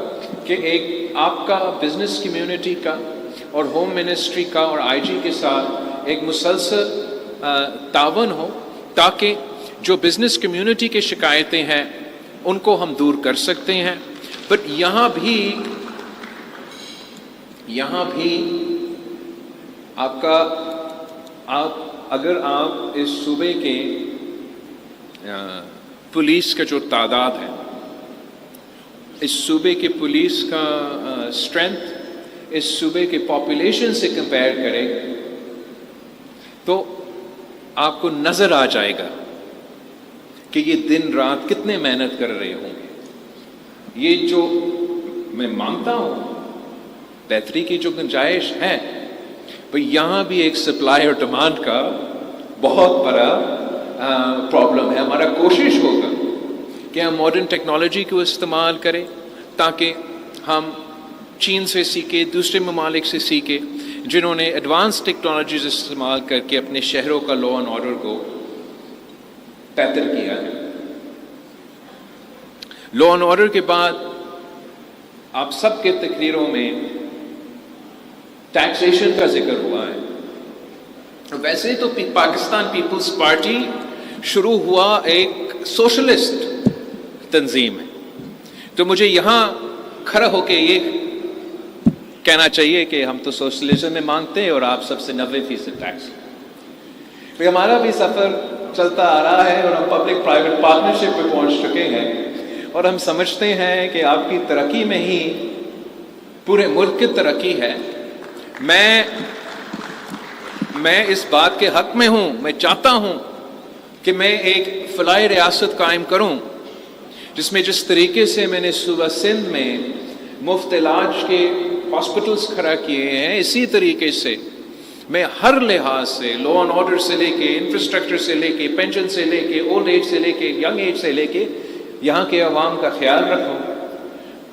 کہ ایک آپ کا بزنس کمیونٹی کا اور ہوم منسٹری کا اور آئی جی کے ساتھ ایک مسلسل تعاون ہو، تاکہ جو بزنس کمیونٹی کی شکایتیں ہیں ان کو ہم دور کر سکتے ہیں۔ بٹ یہاں بھی اگر آپ اس صوبے کے پولیس کا جو تعداد ہے، اس صوبے کے پولیس کا اسٹرینتھ اس صوبے کے پاپولیشن سے کمپیئر کریں تو آپ کو نظر آ جائے گا کہ یہ دن رات کتنے محنت کر رہے ہوں گے۔ یہ جو میں مانتا ہوں بہتری کی جو گنجائش ہے، یہاں بھی ایک سپلائی اور ڈیمانڈ کا بہت بڑا پرابلم ہے۔ ہمارا کوشش ہوگا کہ ہم ماڈرن ٹیکنالوجی کو استعمال کریں تاکہ ہم چین سے سیکھیں، دوسرے ممالک سے سیکھیں جنہوں نے ایڈوانس ٹیکنالوجیز استعمال کر کے اپنے شہروں کا لا اینڈ آرڈر کو بہتر کیا ہے۔ لا اینڈ آرڈر کے بعد آپ سب کے تقریروں میں ٹیکسیشن کا ذکر ہوا ہے۔ ویسے تو پاکستان پیپلز پارٹی شروع ہوا ایک سوشلسٹ تنظیم ہے، تو مجھے یہاں کھڑا ہو کے یہ کہنا چاہیے کہ ہم تو سوشلزم میں مانگتے ہیں اور آپ سب سے 90% ٹیکس۔ پھر ہمارا بھی سفر چلتا آ رہا ہے اور ہم پبلک پرائیویٹ پارٹنرشپ پہ پہنچ چکے ہیں، اور ہم سمجھتے ہیں کہ آپ کی ترقی میں ہی پورے ملک کی ترقی ہے۔ میں اس بات کے حق میں ہوں، میں چاہتا ہوں کہ میں ایک فلاحی ریاست قائم کروں جس میں جس طریقے سے میں نے صوبہ سندھ میں مفت علاج کے ہاسپٹلز کھڑا کیے ہیں، اسی طریقے سے میں ہر لحاظ سے لا اینڈ آرڈر سے لے کے انفراسٹرکچر سے لے کے پینشن سے لے کے اولڈ ایج سے لے کے ینگ ایج سے لے کے یہاں کے عوام کا خیال رکھوں۔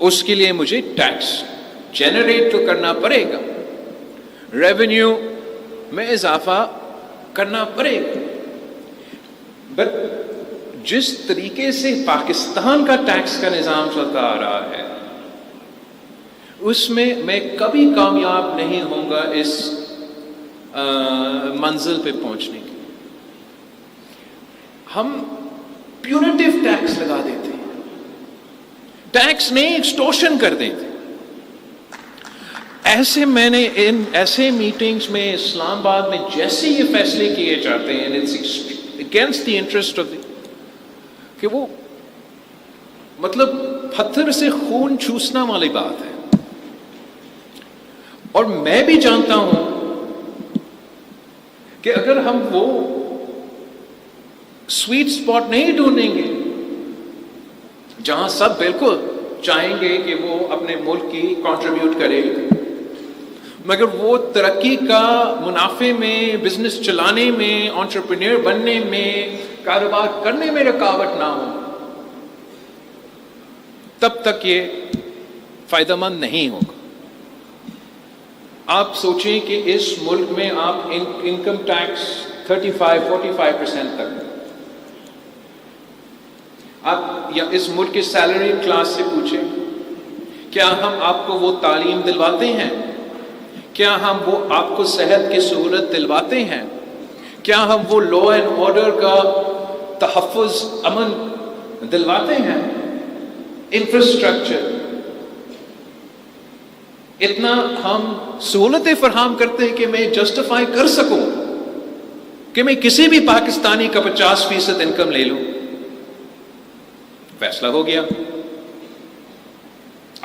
اس کے لیے مجھے ٹیکس جنریٹ تو کرنا پڑے گا، ریونیو میں اضافہ کرنا پڑے گا، بٹ جس طریقے سے پاکستان کا ٹیکس کا نظام چلتا آ رہا ہے اس میں کبھی کامیاب نہیں ہوں گا اس منزل پہ پہنچنے کی۔ ہم پیونیٹیو ٹیکس لگا دیتے ہیں، ٹیکس نہیں ایکسٹورشن کر دیتے۔ میں نے ان ایسے میٹنگز میں اسلام آباد میں جیسے یہ فیصلے کیے جاتے ہیں اگینسٹ دی انٹرسٹ آف کہ وہ مطلب پتھر سے خون چوسنا والی بات ہے، اور میں بھی جانتا ہوں کہ اگر ہم وہ سویٹ اسپاٹ نہیں ڈھونڈیں گے جہاں سب بالکل چاہیں گے کہ وہ اپنے ملک کی کنٹریبیوٹ کرے، مگر وہ ترقی کا منافع میں، بزنس چلانے میں، انٹرپرینور بننے میں، کاروبار کرنے میں رکاوٹ نہ ہو، تب تک یہ فائدہ مند نہیں ہوگا۔ آپ سوچیں کہ اس ملک میں آپ انکم ٹیکس 35-45% تک، آپ یا اس ملک کے سیلری کلاس سے پوچھیں کیا ہم آپ کو وہ تعلیم دلواتے ہیں؟ کیا ہم وہ آپ کو صحت کی سہولت دلواتے ہیں؟ کیا ہم وہ لا اینڈ آرڈر کا تحفظ، امن دلواتے ہیں؟ انفراسٹرکچر اتنا ہم سہولتیں فراہم کرتے ہیں کہ میں جسٹیفائی کر سکوں کہ میں کسی بھی پاکستانی کا 50% انکم لے لوں. فیصلہ ہو گیا.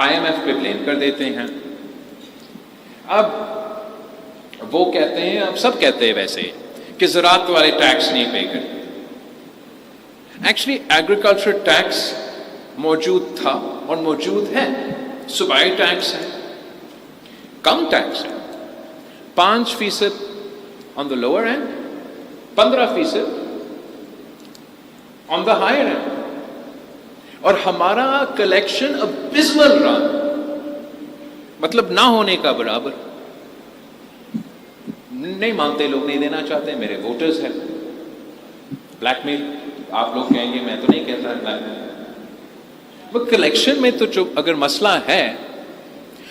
IMF پہ بلیم کر دیتے ہیں. اب وہ کہتے ہیں, اب سب کہتے ہیں ویسے کہ زراعت والے ٹیکس نہیں پے کرتے. ایکچولی ایگریکلچر ٹیکس موجود تھا اور موجود ہے. صوبائی ٹیکس ہے, کم ٹیکس ہے, 5% on the lower end, 15% on the higher end. اور ہمارا کلیکشن ابسمل رہا, مطلب نہ ہونے کا برابر. نہیں مانتے لوگ, نہیں دینا چاہتے, میرے ووٹرز ہیں. بلیک میل آپ لوگ کہیں گے, میں تو نہیں کہتا بلیک میل. وہ کلیکشن میں تو جو اگر مسئلہ ہے,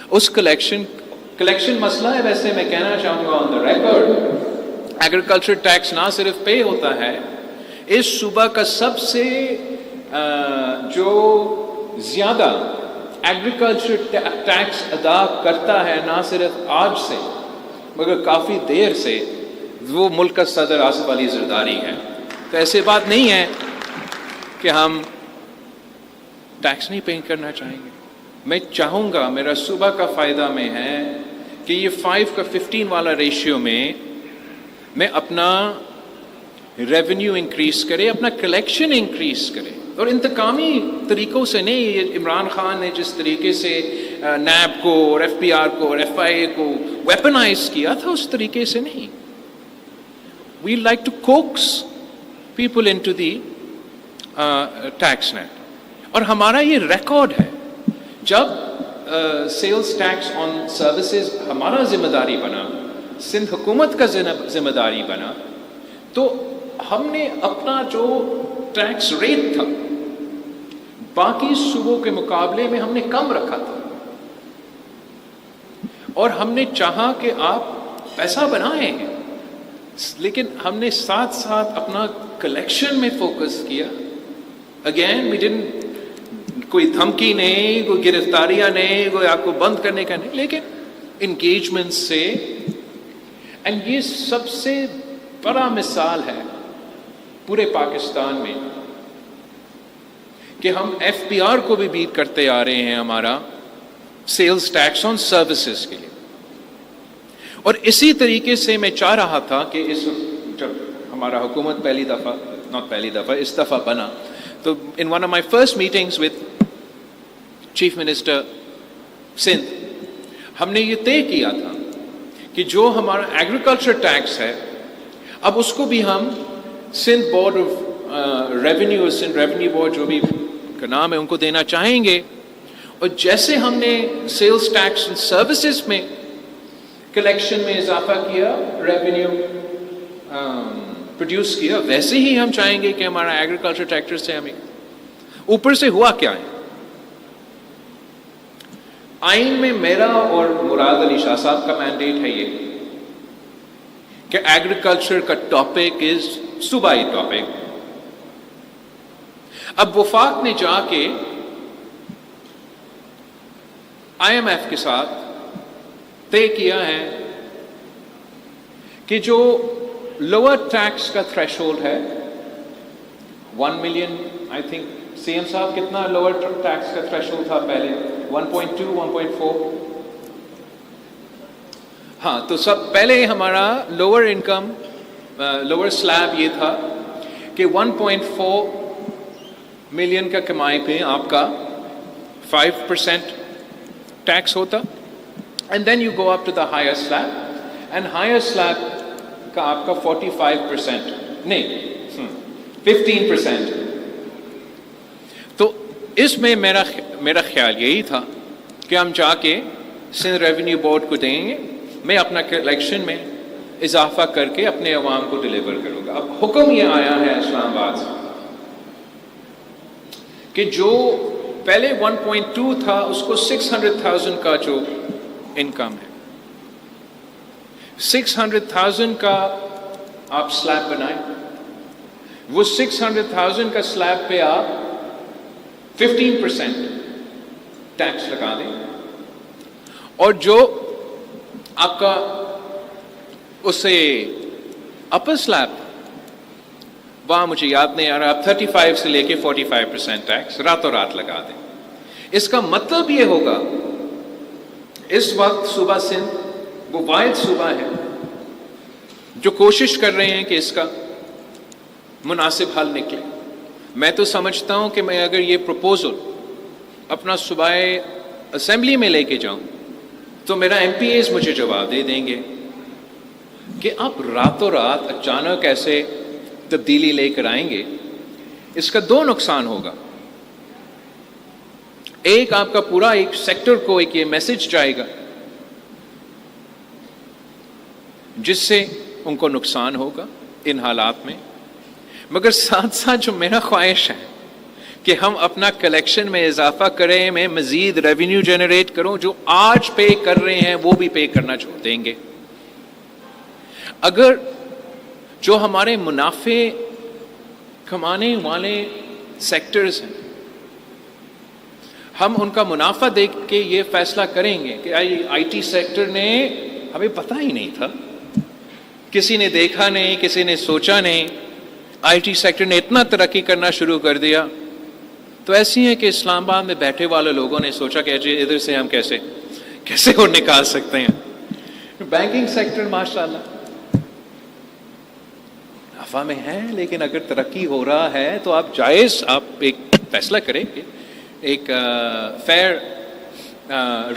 اس کلیکشن مسئلہ ہے. ویسے میں کہنا چاہوں گا آن دا ریکارڈ, ایگریکلچر ٹیکس نہ صرف پے ہوتا ہے, اس صوبہ کا سب سے جو زیادہ ایگریکلچر ٹیکس ادا کرتا ہے, نہ صرف آج سے مگر کافی دیر سے, وہ ملک کا صدر آصف علی زرداری ہے. تو ایسے بات نہیں ہے کہ ہم ٹیکس نہیں پے کرنا چاہیں گے. میں چاہوں گا, میرا صوبہ کا فائدہ میں ہے کہ یہ 5 کا 15 والا ریشیو میں اپنا ریونیو انکریز کرے, اپنا کلیکشن انکریز کرے. اور انتقامی طریقوں سے نہیں. یہ عمران خان نے جس طریقے سے نیب کو اور FPR کو اور FIA کو ویپنائز کیا تھا, اس طریقے سے نہیں. We like to coax people into the tax net. اور ہمارا یہ ریکارڈ ہے, جب سیلز ٹیکس آن سروسز ہمارا ذمہ داری بنا, سندھ حکومت کا ذمہ داری بنا, تو ہم نے اپنا جو ٹیکس ریٹ تھا باقی صوبوں کے مقابلے میں ہم نے کم رکھا تھا. اور ہم نے چاہا کہ آپ پیسہ بنائیں, لیکن ہم نے ساتھ ساتھ اپنا کلیکشن میں فوکس کیا. اگین وی ڈنٹ, کوئی دھمکی نہیں, کوئی گرفتاریاں نہیں, کوئی آپ کو بند کرنے کا نہیں, لیکن انگیجمنٹ سے. اینڈ یہ سب سے بڑا مثال ہے پورے پاکستان میں کہ ہم FPR کو بھی بیٹ کرتے آ رہے ہیں ہمارا سیلز ٹیکس آن سروسز کے لیے. اور اسی طریقے سے میں چاہ رہا تھا کہ جب ہمارا حکومت پہلی دفعہ اس دفعہ بنا, تو in one of my first meetings with chief minister Sindh, ہم نے یہ طے کیا تھا کہ جو ہمارا ایگریکلچر ٹیکس ہے, اب اس کو بھی ہم Sindh board of revenue, Sindh revenue board جو بھی کا نام ہے, ان کو دینا چاہیں گے. اور جیسے ہم نے سیلز ٹیکس سروسز میں کلیکشن میں اضافہ کیا, ریونیو پروڈیوس کیا, ویسے ہی ہم چاہیں گے کہ ہمارا ایگریکلچر ٹیکٹر سے ہمیں اوپر سے. ہوا کیا ہے, آئین میں میرا اور مراد علی شاہ صاحب کا مینڈیٹ ہے یہ کہ ایگریکلچر کا ٹاپک از صوبائی ٹاپک. اب وفاق نے جا کے IMF کے ساتھ طے کیا ہے کہ جو لوور ٹیکس کا تھریش ہولڈ ہے 1 ملین, آئی تھنک CM صاحب کتنا لوور ٹیکس کا تھریش ہولڈ تھا پہلے, 1.2 1.4. ہاں, تو سب پہلے ہمارا لوور انکم لوور سلیب یہ تھا کہ 1.4 ملین کا کمائی پہ آپ کا 5% ٹیکس ہوتا. And then you go up to the higher slab, and higher slab کا آپ کا 45% نہیں 15%. تو اس میں میرا خیال یہی تھا کہ ہم جا کے سندھ ریونیو بورڈ کو دیں گے, میں اپنا کلیکشن میں اضافہ کر کے اپنے عوام کو ڈلیور کروں گا. اب حکم یہ آیا ہے اسلام آباد سے کہ جو پہلے 1.2 تھا اس کو 600,000 کا جو انکم ہے, 600,000 کا آپ سلیب بنائیں, وہ 600,000 کا سلیب پہ آپ 15% ٹیکس لگا دیں, اور جو آپ کا اس سے اپر سلیب وہاں مجھے یاد نہیں آ رہا، آپ 35 سے لے کے 45% ٹیکس راتوں رات لگا دیں. اس کا مطلب یہ ہوگا اس وقت صوبہ سندھ وہ واحد صوبہ ہے جو کوشش کر رہے ہیں کہ اس کا مناسب حل نکلے. میں تو سمجھتا ہوں کہ میں اگر یہ پروپوزل اپنا صوبائی اسمبلی میں لے کے جاؤں تو میرا ایم پی ایز مجھے جواب دے دیں گے کہ آپ راتوں رات اچانک ایسے تبدیلی لے کر آئیں گے. اس کا دو نقصان ہوگا. ایک، آپ کا پورا ایک سیکٹر کو ایک یہ میسج جائے گا جس سے ان کو نقصان ہوگا ان حالات میں. مگر ساتھ ساتھ جو میرا خواہش ہے کہ ہم اپنا کلیکشن میں اضافہ کریں، میں مزید ریونیو جنریٹ کروں، جو آج پے کر رہے ہیں وہ بھی پے کرنا چھوڑ دیں گے. اگر جو ہمارے منافع کمانے والے سیکٹرز ہیں، ہم ان کا منافع دیکھ کے یہ فیصلہ کریں گے کہ آئی ٹی سیکٹر نے ہمیں پتہ ہی نہیں تھا، کسی نے دیکھا نہیں، کسی نے سوچا نہیں، آئی ٹی سیکٹر نے اتنا ترقی کرنا شروع کر دیا. تو ایسی ہے کہ اسلام آباد میں بیٹھے والے لوگوں نے سوچا کہ ادھر سے ہم کیسے اور نکال سکتے ہیں. بینکنگ سیکٹر ماشاءاللہ نفع میں ہے، لیکن اگر ترقی ہو رہا ہے تو آپ جائز آپ ایک فیصلہ کریں کہ ایک فیئر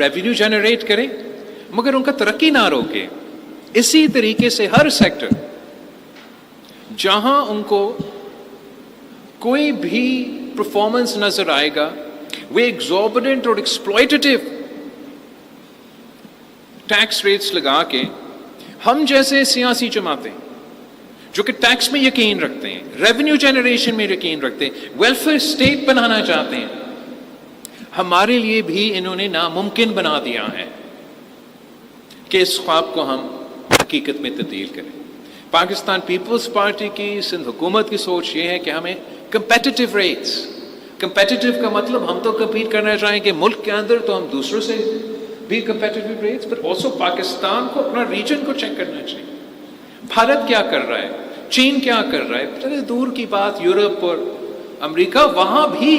ریونیو جنریٹ کریں، مگر ان کا ترقی نہ روکے. اسی طریقے سے ہر سیکٹر جہاں ان کو کوئی بھی پرفارمنس نظر آئے گا، وہ ایگزوربیٹنٹ اور ایکسپلوئٹیو ٹیکس ریٹس لگا کے، ہم جیسے سیاسی جماعتیں جو کہ ٹیکس میں یقین رکھتے ہیں، ریونیو جنریشن میں یقین رکھتے ہیں، ویلفیئر اسٹیٹ بنانا چاہتے ہیں، ہمارے لیے بھی انہوں نے ناممکن بنا دیا ہے کہ اس خواب کو ہم حقیقت میں تبدیل کریں. پاکستان پیپلز پارٹی کی سندھ حکومت کی سوچ یہ ہے کہ ہمیں کمپیٹیٹیو ریٹس، کمپیٹیٹیو کا مطلب ہم تو کمپیٹ کرنا چاہیں کہ ملک کے اندر تو ہم دوسروں سے بھی competitive rates, but also Pakistan کو اپنا ریجن کو چیک کرنا چاہیے. بھارت کیا کر رہا ہے، چین کیا کر رہا ہے، چلے دور کی بات یورپ اور امریکہ، وہاں بھی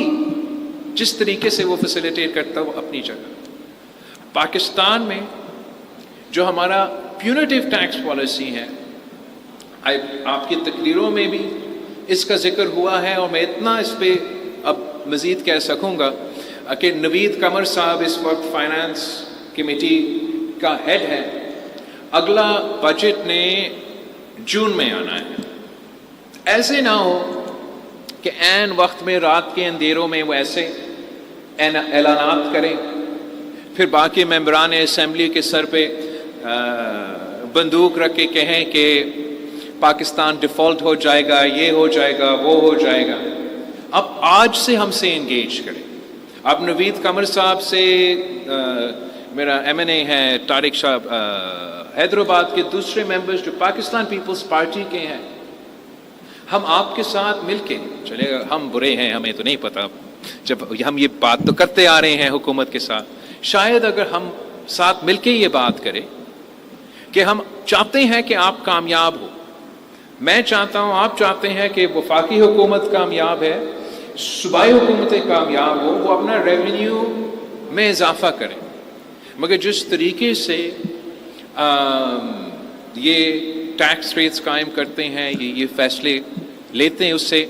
جس طریقے سے وہ فیسیلیٹیٹ کرتا ہے وہ اپنی جگہ. پاکستان میں جو ہمارا پیونیٹیو ٹیکس پالیسی ہے، آپ کی تقریروں میں بھی اس کا ذکر ہوا ہے، اور میں اتنا اس پہ اب مزید کہہ سکوں گا کہ نوید قمر صاحب اس وقت فائنانس کمیٹی کا ہیڈ ہے. اگلا بجٹ نے جون میں آنا ہے. ایسے نہ ہو کہ عین وقت میں رات کے اندھیروں میں وہ ایسے اعلانات کریں، پھر باقی ممبران اسمبلی کے سر پہ بندوق رکھ کے کہیں کہ پاکستان ڈیفالٹ ہو جائے گا، یہ ہو جائے گا، وہ ہو جائے گا. اب آج سے ہم سے انگیج کریں. اب نوید قمر صاحب سے، میرا ایم این اے ہے طارق صاحب حیدرآباد کے، دوسرے ممبرز جو پاکستان پیپلز پارٹی کے ہیں، ہم آپ کے ساتھ مل کے چلے گا. ہم برے ہیں، ہمیں تو نہیں پتا، جب ہم یہ بات تو کرتے آ رہے ہیں حکومت کے ساتھ، شاید اگر ہم ساتھ مل کے یہ بات کریں کہ ہم چاہتے ہیں کہ آپ کامیاب ہو، میں چاہتا ہوں، آپ چاہتے ہیں کہ وفاقی حکومت کامیاب ہے، صوبائی حکومتیں کامیاب ہو، وہ اپنا ریونیو میں اضافہ کریں. مگر جس طریقے سے یہ ٹیکس ریٹس قائم کرتے ہیں، یہ فیصلے لیتے ہیں، اس سے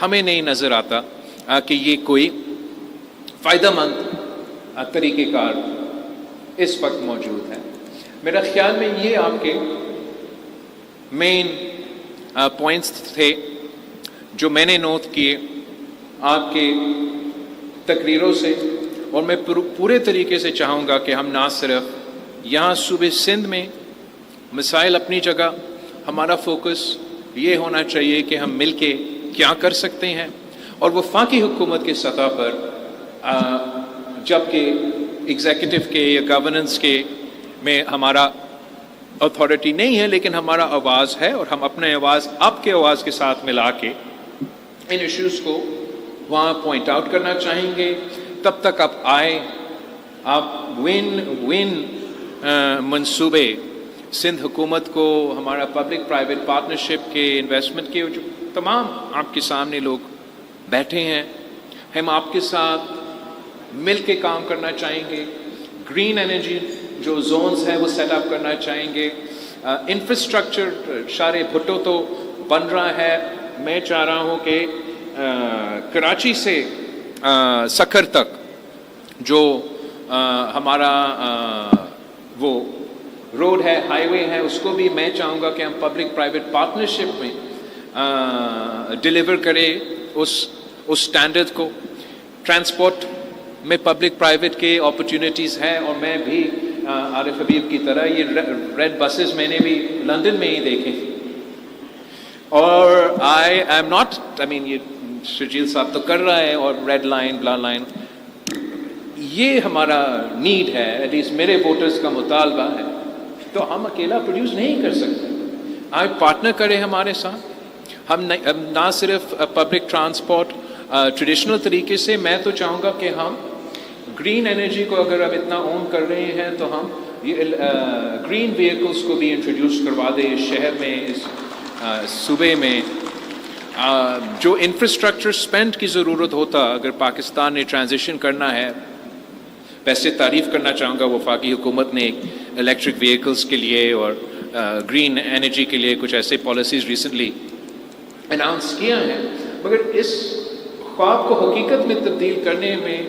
ہمیں نہیں نظر آتا کہ یہ کوئی فائدہ مند طریقہ کار اس وقت موجود ہے. میرا خیال میں یہ آپ کے مین پوائنٹس تھے جو میں نے نوٹ کیے آپ کے تقریروں سے، اور میں پورے طریقے سے چاہوں گا کہ ہم نہ صرف یہاں صوبے سندھ میں مسائل اپنی جگہ، ہمارا فوکس یہ ہونا چاہیے کہ ہم مل کے کیا کر سکتے ہیں، اور وفاقی حکومت کی سطح پر جبکہ ایگزیکٹو کے یا گورننس کے میں ہمارا اتھارٹی نہیں ہے، لیکن ہمارا آواز ہے، اور ہم اپنے آواز آپ کے آواز کے ساتھ ملا کے ان ایشوز کو وہاں پوائنٹ آؤٹ کرنا چاہیں گے. تب تک آپ آئے، آپ ون منصوبے سندھ حکومت کو، ہمارا پبلک پرائیویٹ پارٹنرشپ کے انویسٹمنٹ کے جو تمام آپ کے سامنے لوگ بیٹھے ہیں. ہم آپ کے ساتھ مل کے کام کرنا چاہیں گے. گرین انرجی جو زونز ہیں وہ سیٹ اپ کرنا چاہیں گے. انفراسٹرکچر شارے بھٹو تو بن رہا ہے. میں چاہ رہا ہوں کہ کراچی سے سکھر تک جو ہمارا وہ روڈ ہے, ہائی وے ہے, اس کو بھی میں چاہوں گا کہ ہم پبلک پرائیویٹ پارٹنرشپ میں ڈیلیور کرے اس اسٹینڈرڈ کو. ٹرانسپورٹ میں پبلک پرائیویٹ کے اپرچونیٹیز ہیں, اور میں بھی عارف حبیب کی طرح یہ ریڈ بسز میں نے بھی لندن میں ہی دیکھے. اور یہ شرجیل صاحب تو کر رہا ہے, اور ریڈ لائن بلا لائن, یہ ہمارا نیڈ ہے, ایٹ لیسٹ میرے ووٹرز کا مطالبہ ہے. تو ہم اکیلا پروڈیوس نہیں کر سکتے. آج پارٹنر کرے ہمارے ساتھ. ہم نہ صرف پبلک ٹرانسپورٹ ٹریڈیشنل طریقے سے, میں تو چاہوں گا کہ ہم گرین انرجی کو اگر اب اتنا اون کر رہے ہیں تو ہم یہ گرین وہیکلس کو بھی انٹروڈیوس کروا دیں اس شہر میں, اس صوبے میں. جو انفراسٹرکچر سپینڈ کی ضرورت ہوتا اگر پاکستان نے ٹرانزیشن کرنا ہے, ویسے تعریف کرنا چاہوں گا وفاقی حکومت نے الیکٹرک وہیکلس کے لیے اور گرین انرجی کے لیے کچھ ایسے پالیسیز ریسنٹلی اناؤنس کیا ہے, مگر اس خواب کو حقیقت میں تبدیل کرنے میں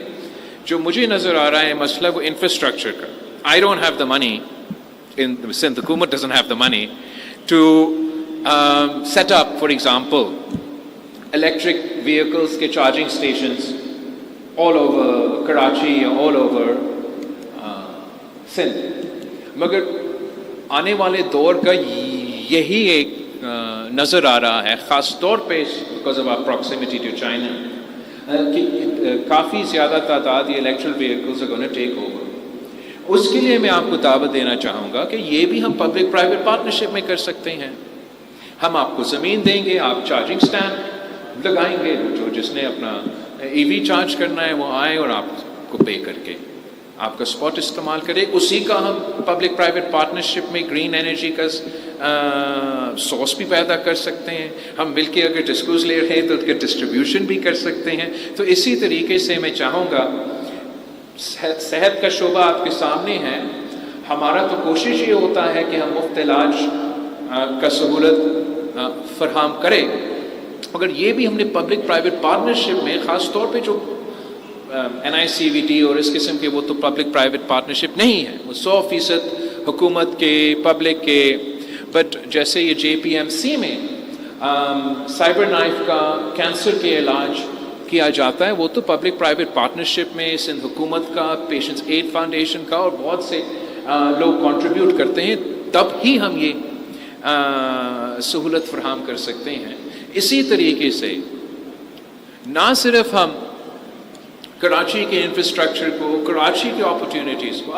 جو مجھے نظر آ رہا ہے مسئلہ وہ انفراسٹرکچر کا. I don't have the money, since the حکومت doesn't have the money to set up, for example, electric vehicles کے charging stations all over Karachi, all over Sindh. مگر آنے والے دور کا یہی ایک نظر آ رہا ہے, خاص طور پہ because of our proximity to China, کہ کافی زیادہ تعداد یہ electric vehicles are going to take over. اس کے لیے میں آپ کو دعوت دینا چاہوں گا کہ یہ بھی ہم پبلک پرائیویٹ پارٹنرشپ میں کر سکتے ہیں. ہم آپ کو زمین دیں گے, آپ چارجنگ سٹینڈ لگائیں گے, جس نے اپنا ای وی چارج کرنا ہے وہ آئے اور آپ کو پے کر کے آپ کا اسپاٹ استعمال کرے. اسی کا ہم پبلک پرائیویٹ پارٹنرشپ میں گرین انرجی کا سورس بھی پیدا کر سکتے ہیں. ہم مل کے اگر ڈسکوز لے رہے ہیں تو اس کے ڈسٹریبیوشن بھی کر سکتے ہیں. تو اسی طریقے سے میں چاہوں گا, صحت کا شعبہ آپ کے سامنے ہے. ہمارا تو کوشش یہ ہوتا ہے کہ ہم مفت علاج کا سہولت فراہم کریں, مگر یہ بھی ہم نے پبلک پرائیویٹ پارٹنرشپ میں, خاص طور پہ جو NICVT اور اس قسم کے, وہ تو پبلک پرائیویٹ پارٹنرشپ نہیں ہے, وہ 100% حکومت کے پبلک کے. بٹ جیسے یہ JPMC میں سائبر نائف کا کینسر کے علاج کیا جاتا ہے, وہ تو پبلک پرائیویٹ پارٹنرشپ میں سندھ حکومت کا, پیشنٹس ایڈ فاؤنڈیشن کا, اور بہت سے لوگ کنٹریبیوٹ کرتے ہیں, تب ہی ہم یہ سہولت فراہم کر سکتے ہیں. اسی طریقے سے نہ صرف ہم کراچی کے انفراسٹرکچر کو, کراچی کے اپرچونیٹیز کو,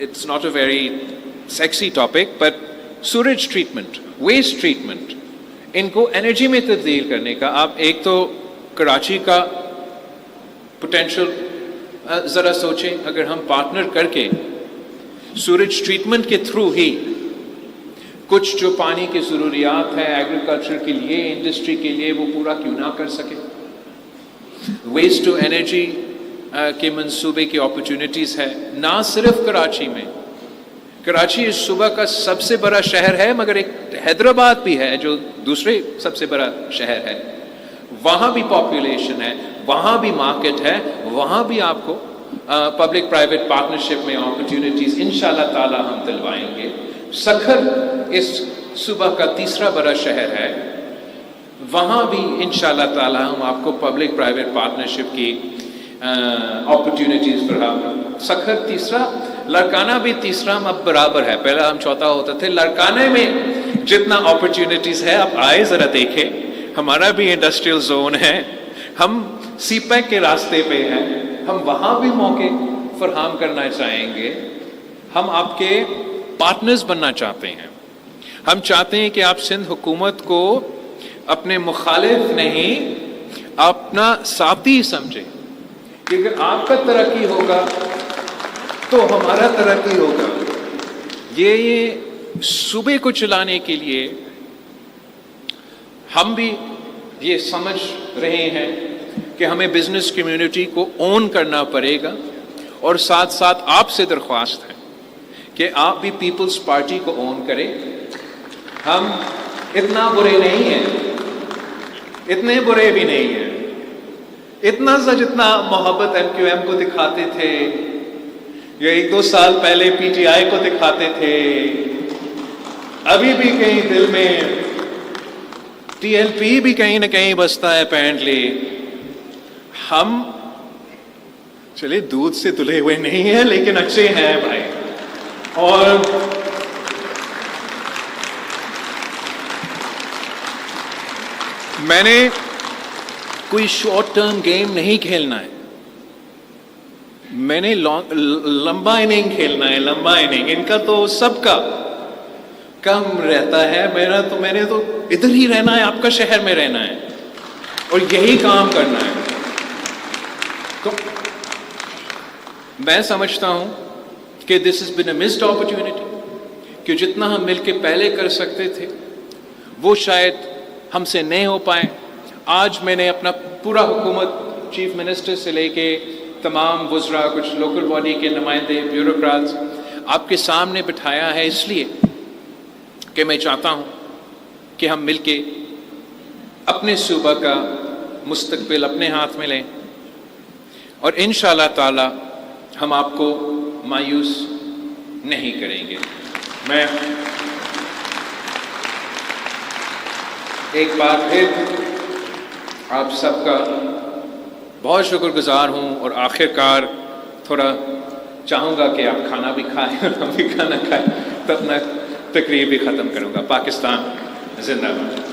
it's not a very sexy topic, but sewerage treatment, waste treatment, ان کو انرجی میں تبدیل کرنے کا. آپ ایک تو کراچی کا پوٹینشیل ذرا سوچیں, اگر ہم پارٹنر کر کے سوریج ٹریٹمنٹ کے تھرو ہی کچھ جو پانی کی ضروریات ہے ایگریکلچر کے لیے, انڈسٹری کے لیے, وہ پورا کیوں نہ کر سکے. ویسٹ ٹو انرجی کے منصوبے کی اپرچونیٹیز ہے نہ صرف کراچی میں. کراچی اس صوبہ کا سب سے بڑا شہر ہے, مگر ایک حیدرآباد بھی ہے جو دوسرے سب سے بڑا شہر ہے, وہاں بھی پاپولیشن ہے, وہاں بھی مارکیٹ ہے, وہاں بھی آپ کو پبلک پرائیویٹ پارٹنرشپ میں اپرچونیٹیز انشاءاللہ تعالی ہم دلوائیں گے. سکھر اس صوبہ کا تیسرا بڑا شہر ہے, وہاں بھی انشاءاللہ تعالی ہم آپ کو پبلک پرائیویٹ پارٹنرشپ کی اپرچونیٹیز فراہم. سکھر تیسرا, لڑکانہ بھی تیسرا, ہم اب برابر ہے, پہلا ہم چوتھا ہوتا تھے. لڑکانہ میں جتنا اپرچونیٹیز ہے, آپ آئے ذرا دیکھیں, ہمارا بھی انڈسٹریل زون ہے, ہم سی پیک کے راستے پہ ہیں, ہم وہاں بھی موقع فراہم کرنا چاہیں گے. ہم آپ کے پارٹنرز بننا چاہتے ہیں. ہم چاہتے ہیں کہ آپ سندھ حکومت کو اپنے مخالف نہیں, اپنا ساتھی سمجھیں, کہ اگر آپ کا ترقی ہوگا تو ہمارا ترقی ہوگا. یہ صوبے کو چلانے کے لیے ہم بھی یہ سمجھ رہے ہیں کہ ہمیں بزنس کمیونٹی کو اون کرنا پڑے گا، اور ساتھ ساتھ آپ سے درخواست ہے کہ آپ بھی پیپلز پارٹی کو اون کریں۔ ہم اتنا برے نہیں ہیں، اتنے برے بھی نہیں ہیں، اتنا سا جتنا محبت ایم کیو ایم کو دکھاتے تھے یا 1-2 سال پہلے پی ٹی آئی کو دکھاتے تھے، ابھی بھی کہیں دل میں ٹی ایل پی بھی کہیں نہ کہیں بستا ہے اپیرنٹلی۔ ہم چلے دودھ سے دھلے ہوئے نہیں ہیں لیکن اچھے ہیں بھائی، اور میں نے کوئی شارٹ ٹرم گیم نہیں کھیلنا ہے، میں نے لمبا اننگ کھیلنا ہے، لمبا اننگ۔ ان کا تو سب کا کم رہتا ہے، میں نے تو ادھر ہی رہنا ہے، آپ کا شہر میں رہنا ہے اور یہی کام کرنا ہے۔ تو میں سمجھتا ہوں کہ دس has been a missed opportunity، کہ جتنا ہم مل کے پہلے کر سکتے تھے وہ شاید ہم سے نہیں ہو پائے۔ آج میں نے اپنا پورا حکومت، چیف منسٹر سے لے کے تمام وزراء، کچھ لوکل باڈی کے نمائندے، بیوروکریٹس آپ کے سامنے بٹھایا ہے اس لیے کہ میں چاہتا ہوں کہ ہم مل کے اپنے صوبہ کا مستقبل اپنے ہاتھ میں لیں، اور انشاءاللہ تعالی ہم آپ کو مایوس نہیں کریں گے۔ میں ایک بار پھر آپ سب کا بہت شکر گزار ہوں، اور آخر کار تھوڑا چاہوں گا کہ آپ کھانا بھی کھائیں اور ہم بھی کھانا کھائیں، تو اپنا تقریر بھی ختم کروں گا۔ پاکستان زندہ باد۔